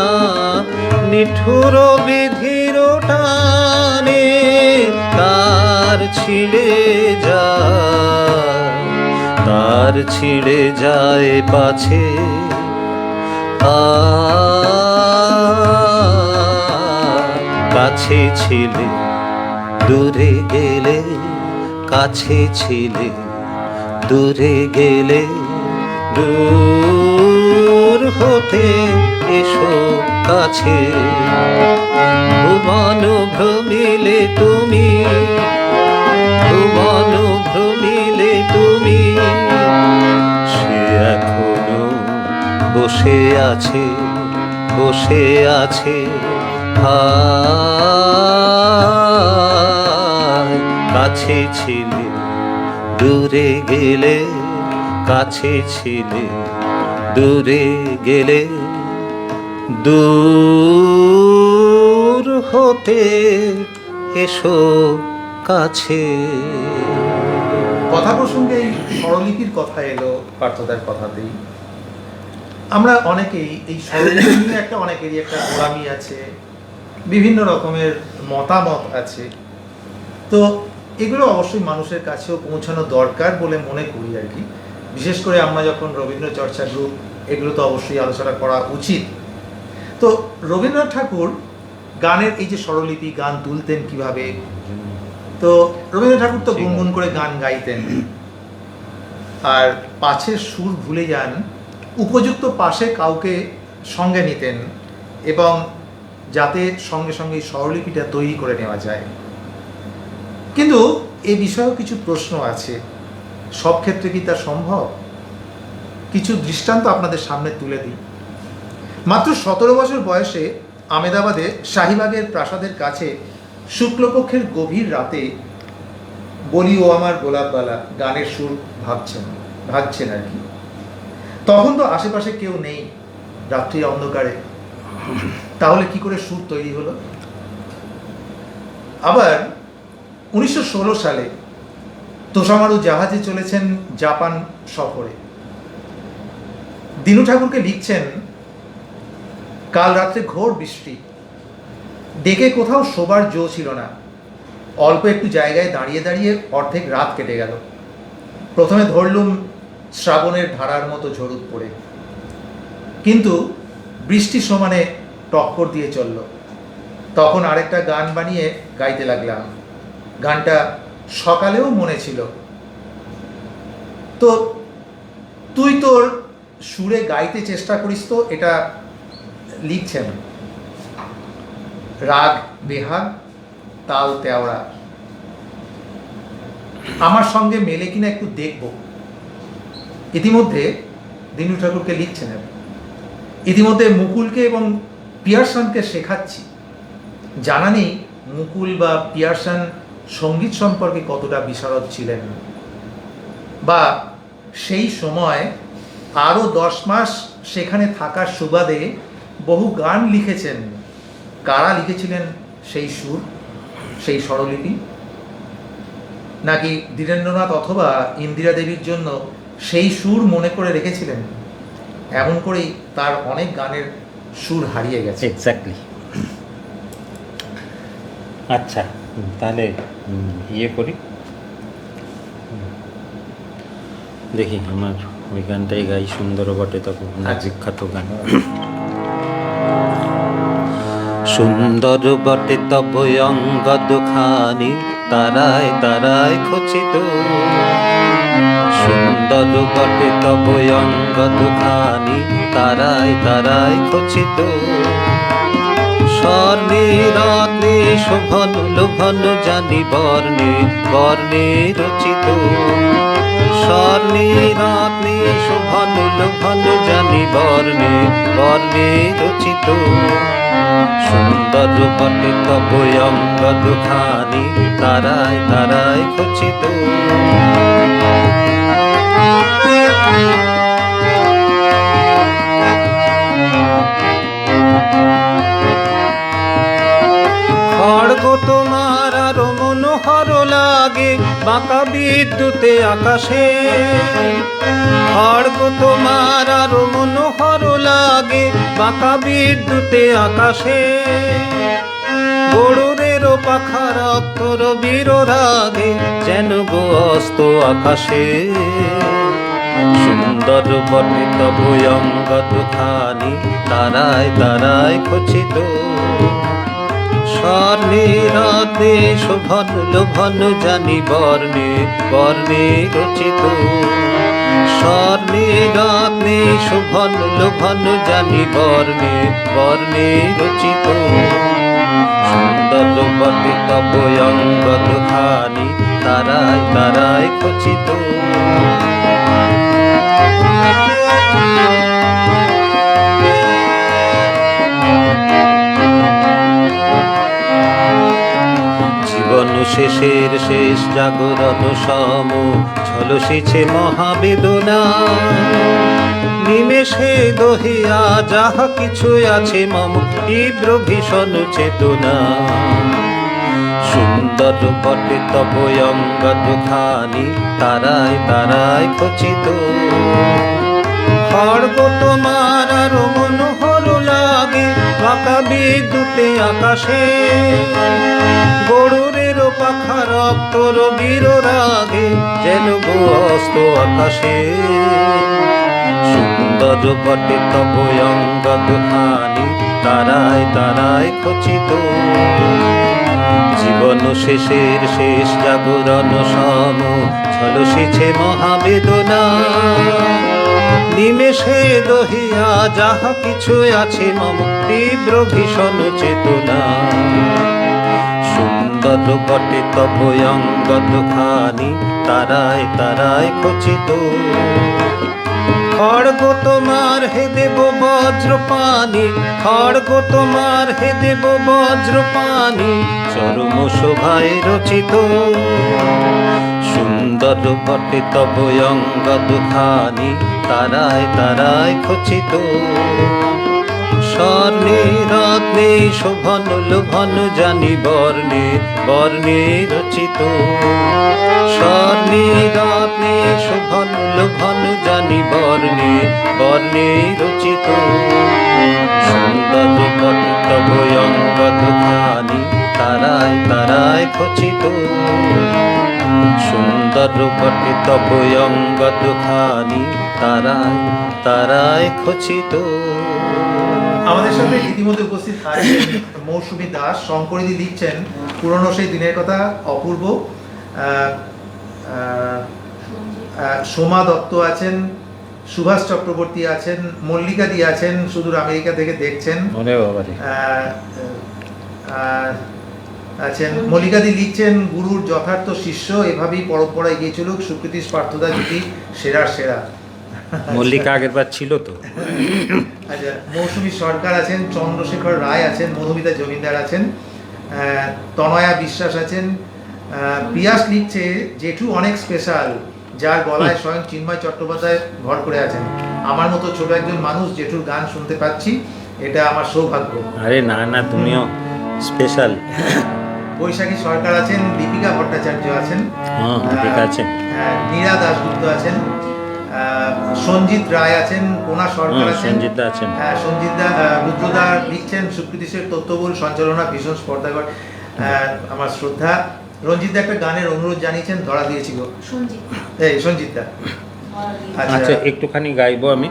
নিঠুর বিধির টানে তার ছিঁড়ে যায়, তার ছিঁড়ে যায় পাছে, কাছে ছিলে, দূরে গেলে, কাছে ছিলে, দূরে গেলে, দূর হতে এসো কাছে, ভুবন ভ্রমিলে তুমি, ভুবন ভ্রমিলে তুমি, সে এখনো বসে আছে, বসে আছে, কাছে ছিলে, দূরে গেলে, কাছে ছিলে, দূরে গেলে, দূর হতে এসো কাছে। কথা প্রসঙ্গে এই স্বরলিপির কথা এলো পার্থদার কথাতেই, আমরা অনেকেই এই স্বরলিপি নিয়ে একটা অনেকেরই একটা গোড়ামি আছে, বিভিন্ন রকমের মতামত আছে, তো এগুলো অবশ্যই মানুষের কাছেও পৌঁছানো দরকার বলে মনে করি আর কি। বিশেষ করে আমরা যখন রবীন্দ্র চর্চা গ্রুপ, এগুলো তো অবশ্যই আলোচনা করা উচিত। তো রবীন্দ্রনাথ ঠাকুর গানের এই যে স্বরলিপি, গান তুলতেন কিভাবে, তো রবীন্দ্রনাথ ঠাকুর তো গুনগুন করে গান গাইতেন, আর পাছের সুর ভুলে যান, উপযুক্ত পাশে কাউকে সঙ্গে নিতেন এবং যাতে সঙ্গে সঙ্গে স্বরলিপিটা তৈরি করে নেওয়া যায়। কিন্তু এ বিষয়েও কিছু প্রশ্ন আছে, সব ক্ষেত্রে কি তা সম্ভব? কিছু দৃষ্টান্ত আপনাদের সামনে তুলে দিই। মাত্র 17 বছর বয়সে আমেদাবাদে শাহিবাগের প্রাসাদের কাছে শুক্লপক্ষের গভীর রাতে বলি ও আমার গোলাপবালা গানের সুর ভাবছেন আর কি। তখন তো আশেপাশে কেউ নেই, রাত্রি অন্ধকারে, তাহলে কি করে সুর তৈরি হলো? আবার 1916 সালে তোষামারু জাহাজে চলেছেন জাপান সফরে। দীনু ঠাকুরকে লিখছেন, কাল রাত্রে ঘোর বৃষ্টি, ডেকে কোথাও শোবার জো ছিল না, অল্প একটু জায়গায় দাঁড়িয়ে দাঁড়িয়ে অর্ধেক রাত কেটে গেল। প্রথমে ধরলুম শ্রাবণের ধারার মতো ঝড়ুত পড়ে, কিন্তু বৃষ্টি সমানে টক্কর দিয়ে চলল। তখন আরেকটা গান বানিয়ে গাইতে লাগলাম। গানটা সকালেও মনে ছিল। তো তুই তোর সুরে গাইতে চেষ্টা করিস তো, এটা লিখছেন। রাগ বেহাগ, তাল তেওড়া, আমার সঙ্গে মেলে কিনা একটু দেখব। ইতিমধ্যে দীনু ঠাকুরকে লিখছেন, ইতিমধ্যে মুকুলকে এবং পিয়ারসনকে শেখাচ্ছি। জানা নেই মুকুল বা পিয়ারসন সঙ্গীত সম্পর্কে কতটা বিশারদ ছিলেন, বা সেই সময় আরও 10 মাস সেখানে থাকার সুবাদে বহু গান লিখেছেন। কারা লিখেছিলেন সেই সুর, সেই স্বরলিপি? নাকি ধীরেন্দ্রনাথ অথবা ইন্দিরা দেবীর জন্য সেই সুর মনে করে রেখেছিলেন? এমন করেই তার অনেক গানের সুর হারিয়ে গেছে। এক্স্যাক্টলি। আচ্ছা, তাহলে ইয়ে করি, দেখি আমার ওই গানটাই গাই, সুন্দর বটে তখন বিখ্যাত গান। সুন্দর বটে তব অঙ্গ দুখানি, তারায় তারায় খচিত। সুন্দর বটে তব অঙ্গ দুখানি, তারায় তারায় খচিত। স্বর্ণে রত্নে শোভন লোভন জানি বর্ণে বর্ণে রচিত। স্বর্ণে রত্নে শোভন লোভন জানি বর্ণে বর্ণে রচিত। সুন্দর বটে তব অঙ্গ দুখানি, তারায় তারায় খচিত। খড়গ তোমার আরো মনোহর লাগে, বাঁকা বিদ্যুতে আকাশে। খড়গ তোমার আরো মনোহর লাগে, বাঁকা বিদ্যুতে আকাশে। গরুরেরও পাখার অক্ষর বীর রাগে, যেন গো অস্ত আকাশে। সুন্দর বটে তব অঙ্গ দুখানি, তারায় তারায় খচিত। স্বর্ণে রত্নে শোভন লোভন জানি বর্ণে বর্ণে রচিত। স্বর্ণে রত্নে শোভন লোভন জানি বর্ণে বর্ণে রচিত। সুন্দর বটে তব অঙ্গ দুখানি, তারায় তারায় খচিত। জীবন শেষের শেষ জাগরণ সম, ঝলসিছে মহাবেদনা। নিমেষে দহিয়া যাহা কিছু আছে মম, তীব্র ভীষণ চেতনা। সুন্দর বটে তব অঙ্গ দুখানি, তারায় তারায় খচিত। খড়গ তোমার আরো মনোহর লাগে, বাঁকা বিদ্যুতে আকাশে। গরুরেরও পাখার অক্ষর বীর রাগে, যেন গো অস্ত আকাশে। সুন্দর বটে তব অঙ্গ দুখানি, তারায় তারায় খচিত। জীবন শেষের শেষ জাগরণ সম, ঝলসিছে মহাবেদনা। নিমেষে দহিয়া যাহা কিছু আছে মম, তীব্র ভীষণ চেতনা। সুন্দর বটে তব অঙ্গ দুখানি, তারায় তারায় খচিত। খড়গ তোমার হে দেব বজ্রপানি, খড়গ তোমার হে দেব বজ্রপানি, চরম শোভায় রচিত। সুন্দর বটে তব অঙ্গ দুখানি, তারায় তারায় খচিত। স্বর্ণে রত্নে শোভন লোভন জানি বর্ণে বর্ণে রচিত। স্বর্ণে রত্নে শোভন লোভন জানি বর্ণে বর্ণে রচিত। সুন্দর বটে তব অঙ্গ দুখানি, তারায় তারায় খচিত। সুন্দর বটে তব অঙ্গ দুখানি, তারায় তারায় খচিত। আমাদের সাথে ইতিমধ্যে উপস্থিত আছেন মৌসুমী দাস। শঙ্করীদি লিখছেন পুরনো সেই দিনের কথা অপূর্ব। সোমা দত্ত আছেন, সুভাষ চক্রবর্তী আছেন, মল্লিকা দি আছেন, সুদূর আমেরিকা থেকে দেখছেন। আছেন মল্লিকা দি লিখছেন গুরুর যথার্থ শিষ্য, এভাবেই পরম্পরা এগিয়ে চলুক, সুকৃতি পার্থদা জুটি সেরার সেরা। মল্লিকা আগের বার ছিল তো। আচ্ছা, মৌসুমী সরকার আছেন, চন্দ্রশেখর রায় আছেন, মধুমিতা জমিদার আছেন, তনয়া বিশ্বাস আছেন। পিয়াস লিখছে জেঠু অনেক স্পেশাল, যার গলায় স্বয়ং চিন্ময় চট্টোপাধ্যায় ভর করে আছেন। আমার মতো ছোট একজন মানুষ জেঠুর গান শুনতে পাচ্ছি, এটা আমার সৌভাগ্য। আরে না না, তুমিও স্পেশাল। বৈশাখী সরকার আছেন, দীপিকা ভট্টাচার্য আছেন, দীপিকা আছেন, নীরা দাশগুপ্ত আছেন, সঞ্জিত রায় আছেন, কোনা সরকার আছেন, সঞ্জিত দা আছেন। হ্যাঁ, সঞ্জিত দা। রুদ্রদা লিখছেন সুকৃতিশের তত্ত্ববহুল সঞ্চালনা ভীষণ স্পর্ধাকর, আমার শ্রদ্ধা। রঞ্জিত দা একটা গানের অনুরোধ জানিয়েছেন, ধরা দিয়েছি গো সঞ্জিত দা। আচ্ছা, একটুখানি গাইবো আমি।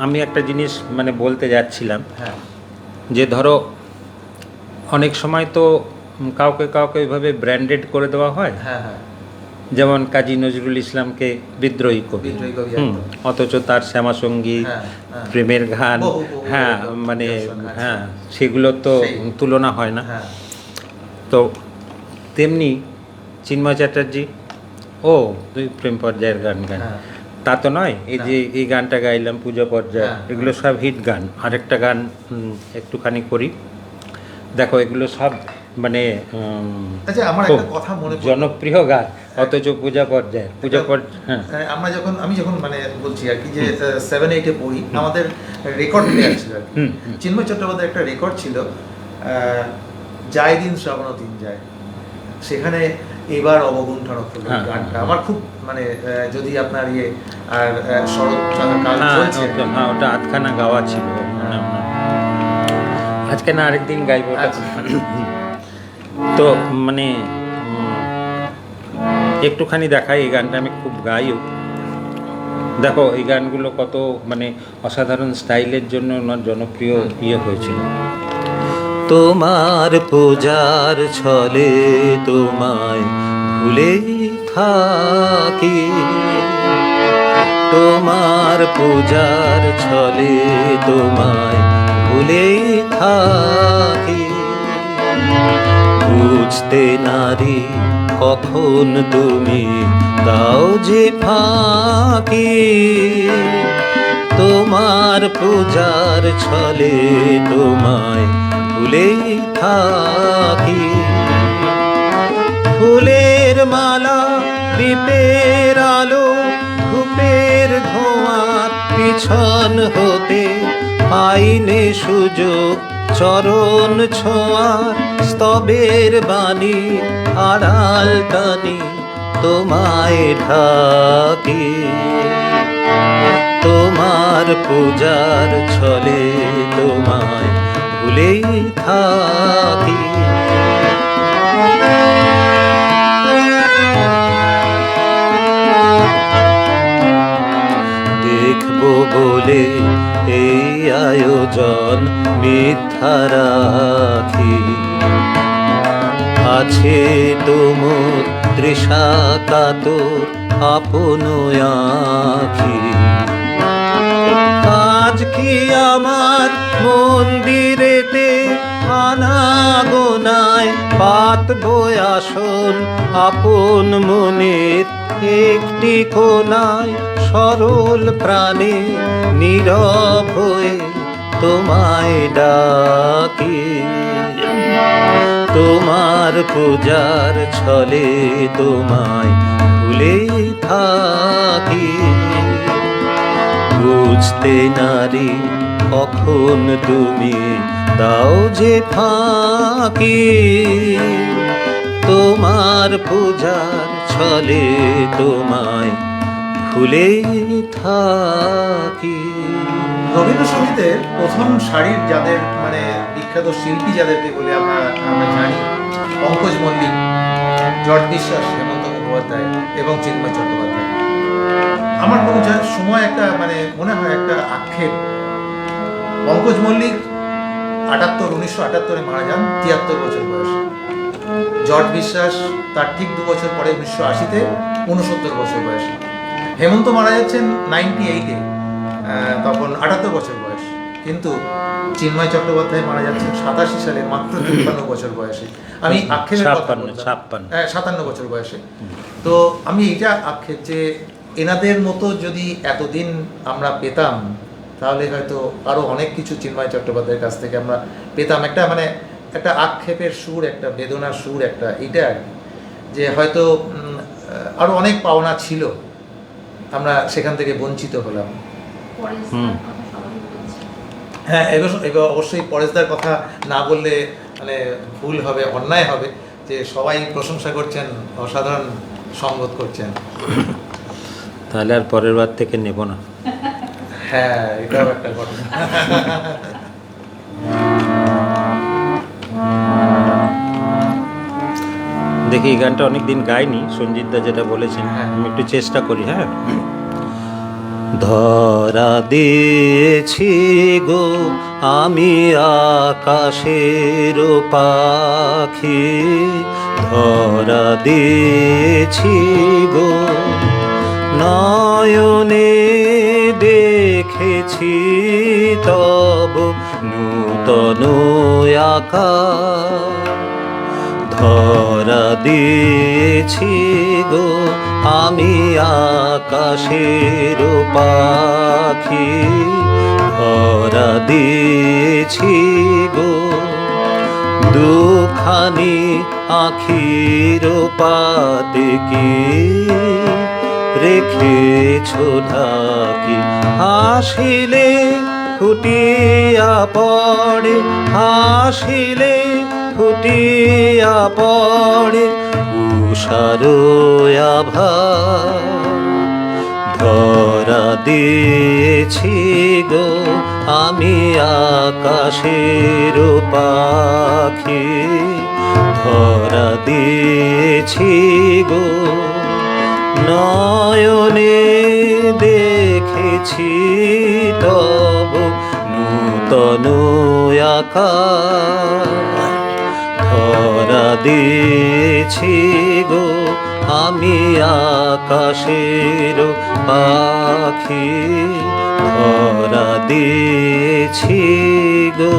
আমি একটা জিনিস মানে বলতে যাচ্ছিলাম, যে ধরো অনেক সময় তো কাউকে কাউকে ওইভাবে ব্র্যান্ডেড করে দেওয়া হয়। যেমন কাজী নজরুল ইসলামকে বিদ্রোহী কবি, অথচ তার শ্যামাসঙ্গী, প্রেমের গান, হ্যাঁ মানে হ্যাঁ, সেগুলো তো তুলনা হয় না। তো তেমনি চিন্ময় চ্যাটার্জি ও তুই প্রেম পর্যায়ের গান গান, তা তো নয়। এই যে এই গানটা গাইলাম পূজা পর্যায়ে, এগুলো সব হিট গান। আরেকটা গান একটুখানি করি, দেখো এগুলো সব মানে আমার একটা কথা মনে জনপ্রিয় গান, অথচ পূজা পর্যায়ে আমি যখন মানে বলছি আর কি, যে 7-8-এ পড়ি, আমাদের রেকর্ড প্লেয়ার ছিল আর কি। চিন্ময় চট্টোপাধ্যায়ের একটা রেকর্ড ছিল, যায় দিন শ্রাবণ দিন যায়, সেখানে এবার অবগুণ্ঠন গানটা আমার খুব মানে, যদি আপনার ইয়ে আর শরৎকাল চলছে, ওটা আধখানা গাওয়া ছিল। আজকে না আরেকদিন গাইবো। তো মানে একটুখানি দেখাই, এই গানটা আমি খুব গাইও। দেখো এই গানগুলো কত মানে অসাধারণ স্টাইলের জন্য জনপ্রিয় ইয়ে হয়েছিল। তোমার পূজার ছলে তোমায় ভুলে থাকি, তোমার পূজার ছলে তোমায় ভুলে থাকি, বুঝতে নারি কখন তুমি দাও যে ফাঁকি, তোমার পূজার ছলে তোমায় ভুলে থাকি। ফুলের মালা, দীপের আলো, ধূপের ধোঁয়ার পিছন হতে পাইনে সুযোগ চরণ ছোঁয়ার, স্তবের বাণী আড়াল টানি তোমায় ঢাকি, তোমার পূজার ছলে তোমায় ভুলেই থাকি। দেখবো বলে এই আয়োজন মিথ্যা রাখি, আছে তোমর তৃষা কাতর আপন আঁখি, আজ কি আমার মন্দিরেতে আনাগোনায় পাতবো আসন আপন মনের একটি কোনায় সরল প্রাণে নীরব হয়ে তোমায় ডাকি, তোমার পূজার ছলে তোমায় ভুলেই থাকি। বুঝতে নারি কখন তুমি দাও যে ফাঁকি, তোমার পূজার ছলে তোমায় ভুলেই থাকি। রবীন্দ্রসঙ্গীতের প্রথম সারির যাদের মানে বিখ্যাত শিল্পী যাদেরকে বলে আমরা জানি, পঙ্কজ মল্লিক, জর্জ বিশ্বাস, হেমন্ত মুখোপাধ্যায় এবং চিন্ময় চট্টোপাধ্যায়। আমার কোনো সময় একটা মানে মনে হয় একটা আক্ষেপ, পঙ্কজ মল্লিক 1978 মারা যান 73 বছর বয়সে। জর্জ বিশ্বাস তার ঠিক 2 বছর পরে 1980-তে 69 বছর বয়সে। হেমন্ত মারা যাচ্ছেন 98-এ, তখন 78 বছর বয়স। কিন্তু চিন্ময় চট্টোপাধ্যায় মারা যাচ্ছেন 87 সালে মাত্র 53 বছর বয়সে। আমি আক্ষেপের কথা বললাম, 57 বছর বয়সে। তো আমি এটা আক্ষেপ যে এনাদের মতো যদি এতদিন আমরা পেতাম তাহলে হয়তো আরো অনেক কিছু চিন্ময় চট্টোপাধ্যায়ের কাছ থেকে আমরা পেতাম। একটা মানে একটা আক্ষেপের সুর, একটা বেদনার সুর, একটা এটা যে হয়তো আরো অনেক পাওনা ছিল, আমরা সেখান থেকে বঞ্চিত হলাম। হ্যাঁ, এবার অবশ্যই পরেশদার কথা না বললে মানে ভুল হবে, অন্যায় হবে, যে সবাই প্রশংসা করছেন, অসাধারণ সঙ্গত করছেন। তাহলে আর পরের বার থেকে নেব না। হ্যাঁ, এটাও একটা ঘটনা। দেখি এই গানটা অনেকদিন গাইনি, সঞ্জিত দা যেটা বলেছেন, আমি একটু চেষ্টা করি। হ্যাঁ, ধরা দিয়েছি গো আমি আকাশের পাখি, ধরা দিয়েছি গো নয়নে দেখেছি তব নূতন আকাশ, ধরা দিয়েছি গো আমি আকাশের পাখি, ধরা দিয়েছি গো দুখানি আখির পাতে কি রেখেছ ঢাকি, হাসিলে ফুটিয়া পড়ে, হাসিলে ফুটিয়া পড়ে উষার আভা, ধরা দিয়েছি গো আমি আকাশের পাখি, ধরা দিয়েছি গো নয়নে দেখেছি তব নূতন আকাশ, ধরা দিয়েছি গো আমি আকাশের পাখি, ধরা দিয়েছি গো।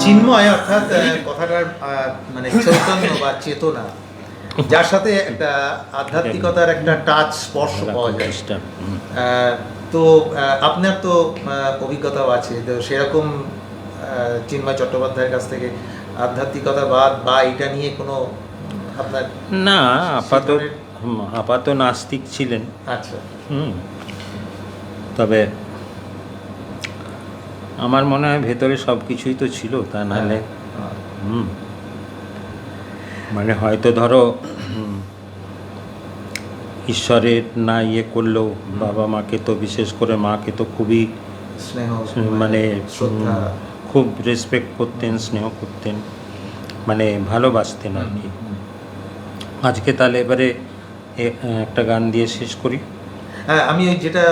চিন্ময় অর্থাৎ কথাটার মানে চৈতন্য বা চেতনা, যার সাথে একটা আধ্যাত্মিকতার একটা টাচ, স্পর্শ পাওয়া যায়। তো আপনার তো অভিজ্ঞতাও আছে, তো সেরকম চিন্ময় চট্টোপাধ্যায়ের কাছ থেকে আধ্যাত্মিকতা বা এটা নিয়ে কোনো আপনার? না, আপাত নাস্তিক ছিলেন। আচ্ছা। তবে আমার মনে হয় ভেতরে সব কিছুই তো ছিল, তা নাহলে মানে হয়তো ধরো ঈশ্বরের না ইয়ে করলেও বাবা মাকে তো, বিশেষ করে মাকে তো খুবই স্নেহ মানে খুব রেসপেক্ট করতেন, স্নেহ করতেন, মানে ভালোবাসতেন আর কি। আজকে তাহলে এবারে একটা গান দিয়ে শেষ করি। হ্যাঁ, আমি ওই যেটা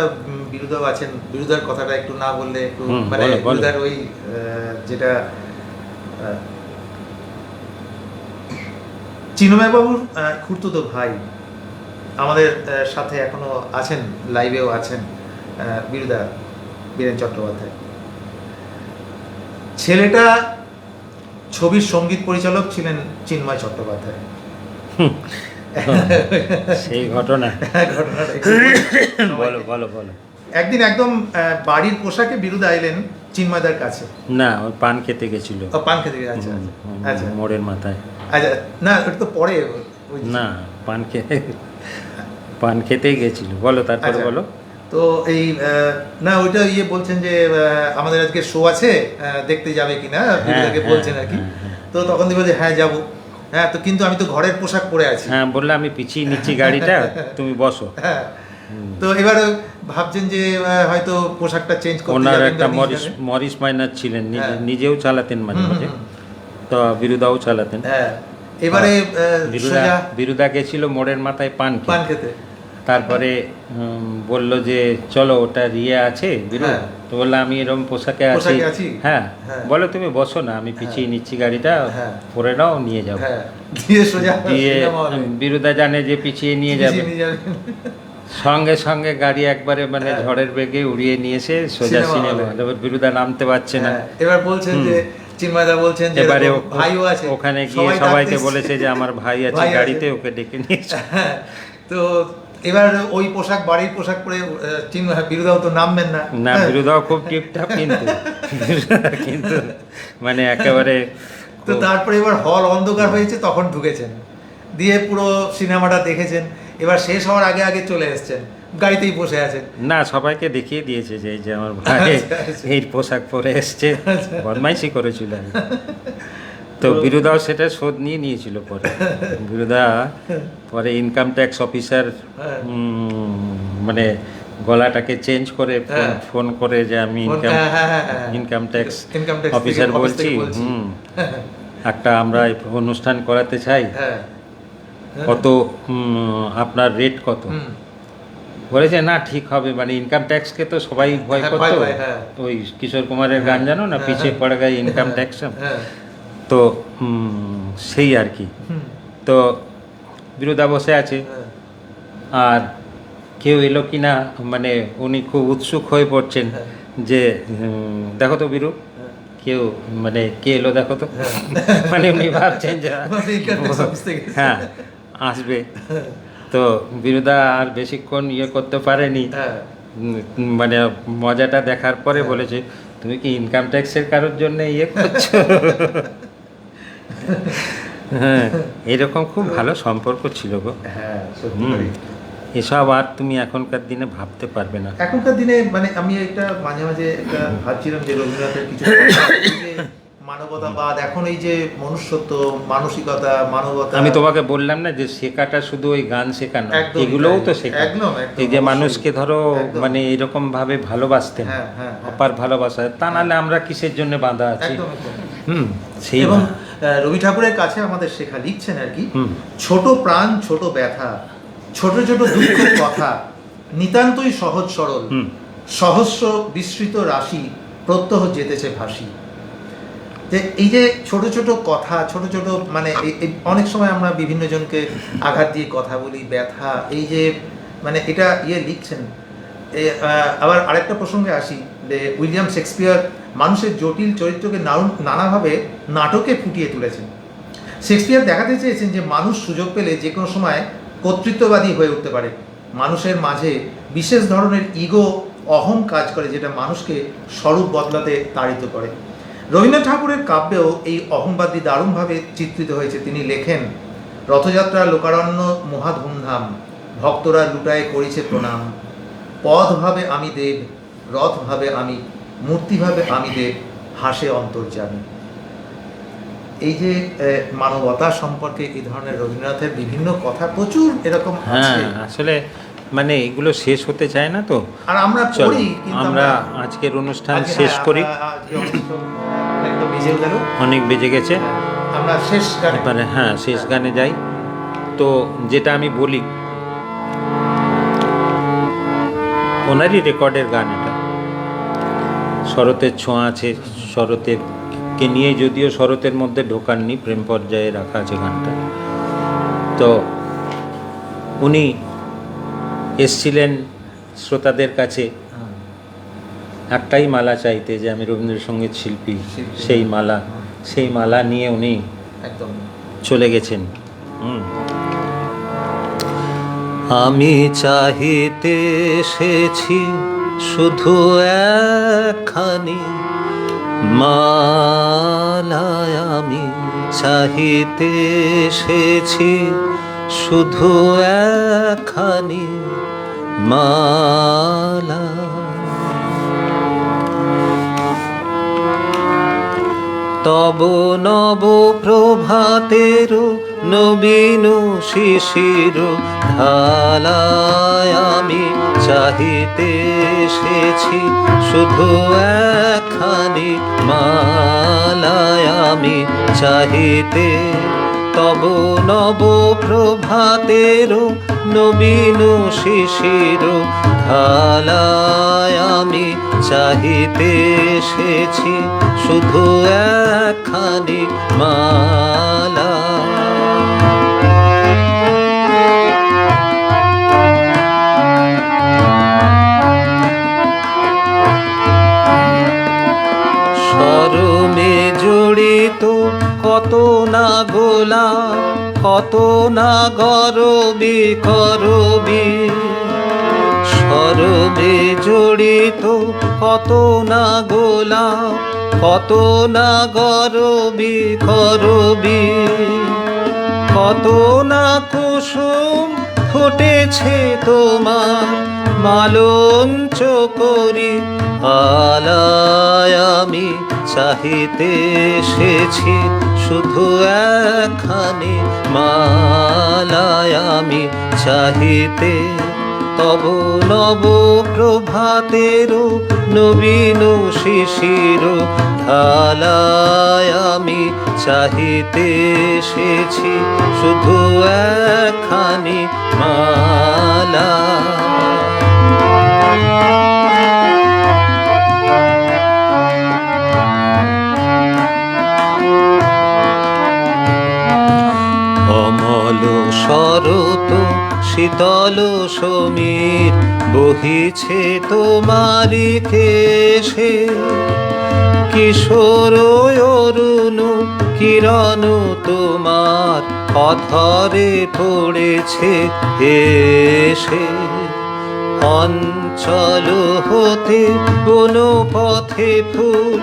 বিরুদাও আছেন, বিরুদার কথাটা একটু না বললে একটু মানে বিরুদার ওই যেটা চিন্ময় বাবুর খুড়তুতো ভাই আমাদের সাথে এখনো আছেন, লাইভেও আছেন, বিরুদা, বীরেন চট্টোপাধ্যায়। ছেলেটা ছবির সঙ্গীত পরিচালক ছিলেন চিন্ময় চট্টোপাধ্যায়। সেই ঘটনা ঘটনাটা একটু বলি। বলো বলো বলো। একদিন একদম বাড়ির পোশাকে বিরুদা এলেন চিন্ময়দার কাছে। না, ওই পান খেতে গেছিল। ও, পান খেতে গেছে, আচ্ছা আচ্ছা মোড়ের মাথায়। আচ্ছা, না ওটা তো পরে ওই যে- না, পান খেতেই গেছিল। বলো, তারপরে আচ্ছা। বলো। তো এই না ওইটা বলছেন যে আমাদের আজকে শো আছে, দেখতে যাবে কিনা, বিরুদাকে বলছেন আর কি। তো তখন দিবে যে হ্যাঁ যাবো। হ্যাঁ, তো কিন্তু আমি তো ঘরের পোশাক পরে আছি। হ্যাঁ, বললে আমি পিছিয়ে নিচ্ছি গাড়িটা, তুমি বসো। হ্যাঁ, তো এবার ভাবছেন যে হয়তো পোশাকটা চেঞ্জ করতে ওনার যাবেন একটা বা নিয়ে যাবেন। মরিস মাইনার ছিলেন, হ্যাঁ। নিজেও চালাতেন মাঝে হুম, মাঝে, হুম, তো বিরুদাও চালাতেন। হ্যাঁ, এবারে সোজা বিরুদা গেছিল মোড়ের মাথায় পান পান খেতে। খেতে। তারপরে বলল যে চলো, ওটা রিয়া আছে বিরু। হ্যাঁ। তো বললো আমি এরকম পোশাকে পোশাকে আছি। হ্যাঁ, হ্যাঁ। বলো তুমি বসো না, আমি পিছিয়ে নিচ্ছি গাড়িটা, হ্যাঁ। পরে নাও, নিয়ে যাবো। হ্যাঁ, দিয়ে সোজা দিয়ে সিনেমা হলে। বিরুদা জানে যে পিছিয়ে নিয়ে যাবে, নিয়ে যাবেন। সঙ্গে সঙ্গে গাড়ি একবারে মানে হ্যাঁ। ঝড়ের বেগে উড়িয়ে নিয়ে এসে সোজা সিনেমা সিনেমা। হলে। এবার বিরুদা নামতে পারছে না। হ্যাঁ, এবার বলছেন যে চিন্ময়দা বলছেন যে এবারে এরকম ভাইও আছে, ওখানে গিয়ে সবাই সবাইকে ডাকতেছে। বলেছে যে আমার ভাই আছে ভাই আছে। গাড়িতে, ওকে ডেকে নিয়ে এসো। হ্যাঁ, তো এবার ওই পোশাক, বাড়ির পোশাক পরে বিরুদাও তো নামবেন না। না, হ্যাঁ। বিরুদাও খুব টিপটাপ কিন্তু মানে একেবারে তো তারপরে এবার হল অন্ধকার হয়েছে, তখন ঢুকেছেন, দিয়ে পুরো সিনেমাটা দেখেছেন। এবার শেষ হওয়ার আগে আগে চলে এসেছেন, গাড়িতেই বসে আছেন। না, সবাইকে দেখিয়ে দিয়েছে যে এই যে আমার ভাই আচ্ছা, আচ্ছা। এই পোশাক পরে এসছে, বদমাইশি করেছিল। তো বিরুদাও সেটা শোধ নিয়েছিল পরে। বিরুদা পরে ইনকাম ট্যাক্স অফিসার হ্যাঁ। মানে গলাটাকে চেঞ্জ করে হ্যাঁ। ফোন করে যে আমি income tax income tax officer বলছি, একটা আমরা অনুষ্ঠান করাতে চাই, হ্যাঁ, কত আপনার রেট কত? বলেছে না ঠিক হবে, মানে ইনকাম ট্যাক্সকে তো সবাই ভয় হ্যাঁ, করতো। ভয় পায়, হ্যাঁ। ওই কিশোর কুমারের গান জানো না, হ্যাঁ, পিছিয়ে হ্যাঁ। পড়ে গেছে ইনকাম ট্যাক্স। হ্যাঁ, তো সেই আর কি। তো বিরুদা বসে আছে, হ্যাঁ। আর কেউ এলো কি না, মানে উনি খুব উৎসুক হয়ে পড়ছেন হ্যাঁ। যে দেখো তো বিরু, কেউ মানে কে এলো দেখো তো। মানে উনি ভাবছেন যে মানে income tax office থেকে এসেছে। হ্যাঁ আসবে। তো বিরুদা আর বেশিক্ষণ করতে পারেনি। হ্যাঁ। মানে মজাটা দেখার পরে বলেছে, তুমি কি ইনকাম ট্যাক্সের কারোর জন্য করছো? হ্যাঁ, এরকম খুব ভালো সম্পর্ক ছিল গো। হ্যাঁ, সত্যি হুম। তাই। এসব আর তুমি এখনকার দিনে ভাবতে পারবে না। এখনকার দিনে মানে আমি একটা মাঝে মাঝে একটা ভাবছিলাম যে রবীন্দ্রনাথের কিছু এই যে মানবতাবাদ, এখন এই যে মনুষ্যত্ব, মানসিকতা, মানবতা। আমি তোমাকে বললাম না যে শেখাটা শুধু ওই গান শেখানো, একদমই এগুলোও তো তাই। শেখা। একদম, একদম, এই যে অবশ্যই। মানুষকে ধরো একদম। মানে এরকম ভাবে ভালোবাসতেন, হ্যাঁ, হ্যাঁ, হ্যাঁ। অপার ভালোবাসা, তা নাহলে আমরা কিসের জন্য বাঁধা আছি? একদম, একদম। সেই এবং রবি ঠাকুরের কাছে আমাদের শেখা লিখছেন আর কি, ছোট প্রাণ ছোট ব্যথা, ছোট ছোট দুঃখ কথা, নিতান্তই সহজ সরল, সহস্র বিস্তৃত রাশি, প্রত্যহ যেতেছে ভাসি। যে এই যে ছোট ছোট কথা, ছোট ছোট মানে অনেক সময় আমরা বিভিন্ন জনকে আঘাত দিয়ে কথা বলি, ব্যথা, এই যে মানে এটা লিখছেন। আবার আরেকটা প্রসঙ্গে আসি, যে উইলিয়াম শেক্সপিয়ার মানুষের জটিল চরিত্রকে নানাভাবে নাটকে ফুটিয়ে তুলেছেন। শেক্সপিয়ার দেখাতে চেয়েছেন যে মানুষ সুযোগ পেলে যে কোনো সময় কর্তৃত্ববাদী হয়ে উঠতে পারে। মানুষের মাঝে বিশেষ ধরনের ইগো, অহং কাজ করে, যেটা মানুষকে স্বরূপ বদলাতে তাড়িত করে। রবীন্দ্রনাথ ঠাকুরের কাব্যেও এই অহংবাদী দারুণভাবে চিত্রিত হয়েছে। তিনি লেখেন, রথযাত্রা লোকারণ্য মহা ধুমধাম, ভক্তরা লুটায় করিছে প্রণাম, পদ ভাবে আমি দেব, রথ ভাবে আমি, মূর্তি ভাবে আমি দেব, হাসে অন্তর্যামী। এই যে মানবতা সম্পর্কে এই ধরনের রবীন্দ্রনাথের বিভিন্ন কথা প্রচুর এরকম আছে। হ্যাঁ, আসলে মানে এগুলো শেষ হতে চায় না তো। আর আমরা চলো পড়ি, কিন্তু আমরা আজকের অনুষ্ঠান আজকে, শেষ করি। অনেকটা বেজেও গেল, অনেক বেজে গেছে, আমরা শেষ গানে এবারে হ্যাঁ শেষ গানে যাই। তো যেটা আমি বলি, ওনারই রেকর্ডের গান এটা, শরতের ছোঁয়া আছে, শরতের কে নিয়ে, যদিও শরতের মধ্যে ঢোকাননি, প্রেম পর্যায়ে রাখা আছে গানটা। তো উনি এসছিলেন শ্রোতাদের কাছে একটাই মালা চাইতে, যে আমি রবীন্দ্রসঙ্গীত শিল্পী, সেই মালা নিয়ে উনি একদম চলে গেছেন। আমি চাহিতে এসেছি শুধু একখানি মালায়, আমি চাহিতে এসেছি শুধু একখানি মালা। তব নব প্রভাতের নবীন শিশির ঢালায়, আমি চাহিতে এসেছি শুধু একখানি মালায়, আমি চাহিতে। তব নব প্রভাতের নবীন শিশির ঢালায়, আমি চাহিতে এসেছি শুধু একখানি মালা। শরমে জড়িত কত না গোলা, কত না গরবি করবি। শরমে জড়িত কত না গোলা, কত না গরবি করবি। কত না কুসুম ফুটেছে তোমার মালঞ্চ করি আলায়, আমি চাহিতে এসেছি শুধু একখানি মালায়, আমি চাহিতে। তব নব প্রভাতের নবীন শিশির ঢালায়, আমি চাহিতে এসেছি শুধু একখানি মালা। অমল শরৎ শীতল সমীর বহিছে তোমারি কেশে। কিশোর অরুণ কিরণ তোমার অধরে পড়েছে এসে। অঞ্চল হতে কোন পথে ফুল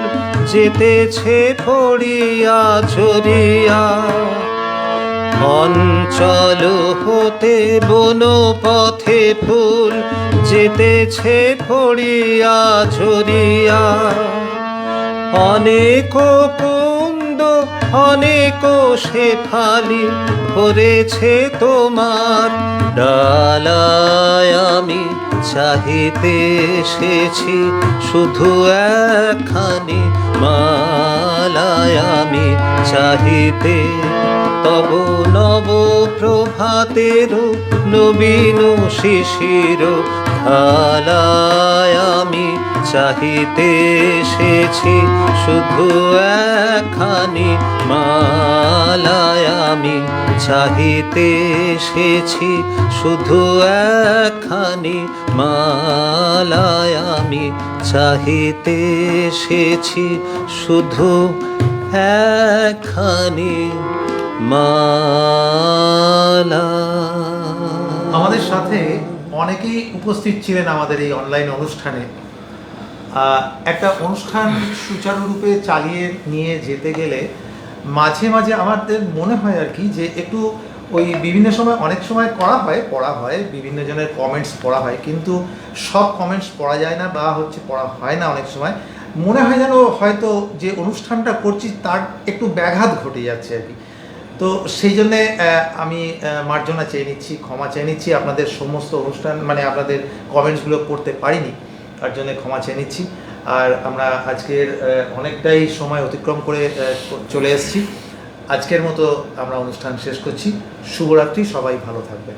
যেতেছে পড়িয়া ঝরিয়া। অঞ্চল হতে বন পথে ফুল যেতেছে পড়িয়া ঝরিয়া। অনেক কুন্দ অনেক শেফালি ভরেছে তোমার ডালায়, আমি চাহিতে এসেছি শুধু একখানি মালায়, আমি চাহিতে। তব নব প্রভাতের নবীন শিশির ঢালায়, আমি চাহিতে এসেছি শুধু একখানি মালায়, আমি চাহিতে এসেছি শুধু একখানি মালায়, আমি চাহিতে এসেছি শুধু একখানি মালা। আমাদের সাথে অনেকেই উপস্থিত ছিলেন আমাদের এই অনলাইন অনুষ্ঠানে। একটা অনুষ্ঠান সুচারুরূপে চালিয়ে নিয়ে যেতে গেলে মাঝে মাঝে আমাদের মনে হয় আর কি যে একটু ওই বিভিন্ন সময় অনেক সময় পড়া হয় বিভিন্ন জনের কমেন্টস পড়া হয়, কিন্তু সব কমেন্টস পড়া যায় না বা পড়া হয় না। অনেক সময় মনে হয় যেন হয়তো যে অনুষ্ঠানটা করছি তার একটু ব্যাঘাত ঘটে যাচ্ছে আর কি। তো সেই জন্যে আমি মার্জনা চেয়ে নিচ্ছি, ক্ষমা চেয়ে নিচ্ছি। আপনাদের সমস্ত অনুষ্ঠান আপনাদের কমেন্টসগুলো পড়তে পারিনি, তার জন্য ক্ষমা চেয়ে নিচ্ছি। আর আমরা আজকের অনেকটাই সময় অতিক্রম করে চলে এসেছি। আজকের মতো আমরা অনুষ্ঠান শেষ করছি। শুভরাত্রি, সবাই ভালো থাকবেন।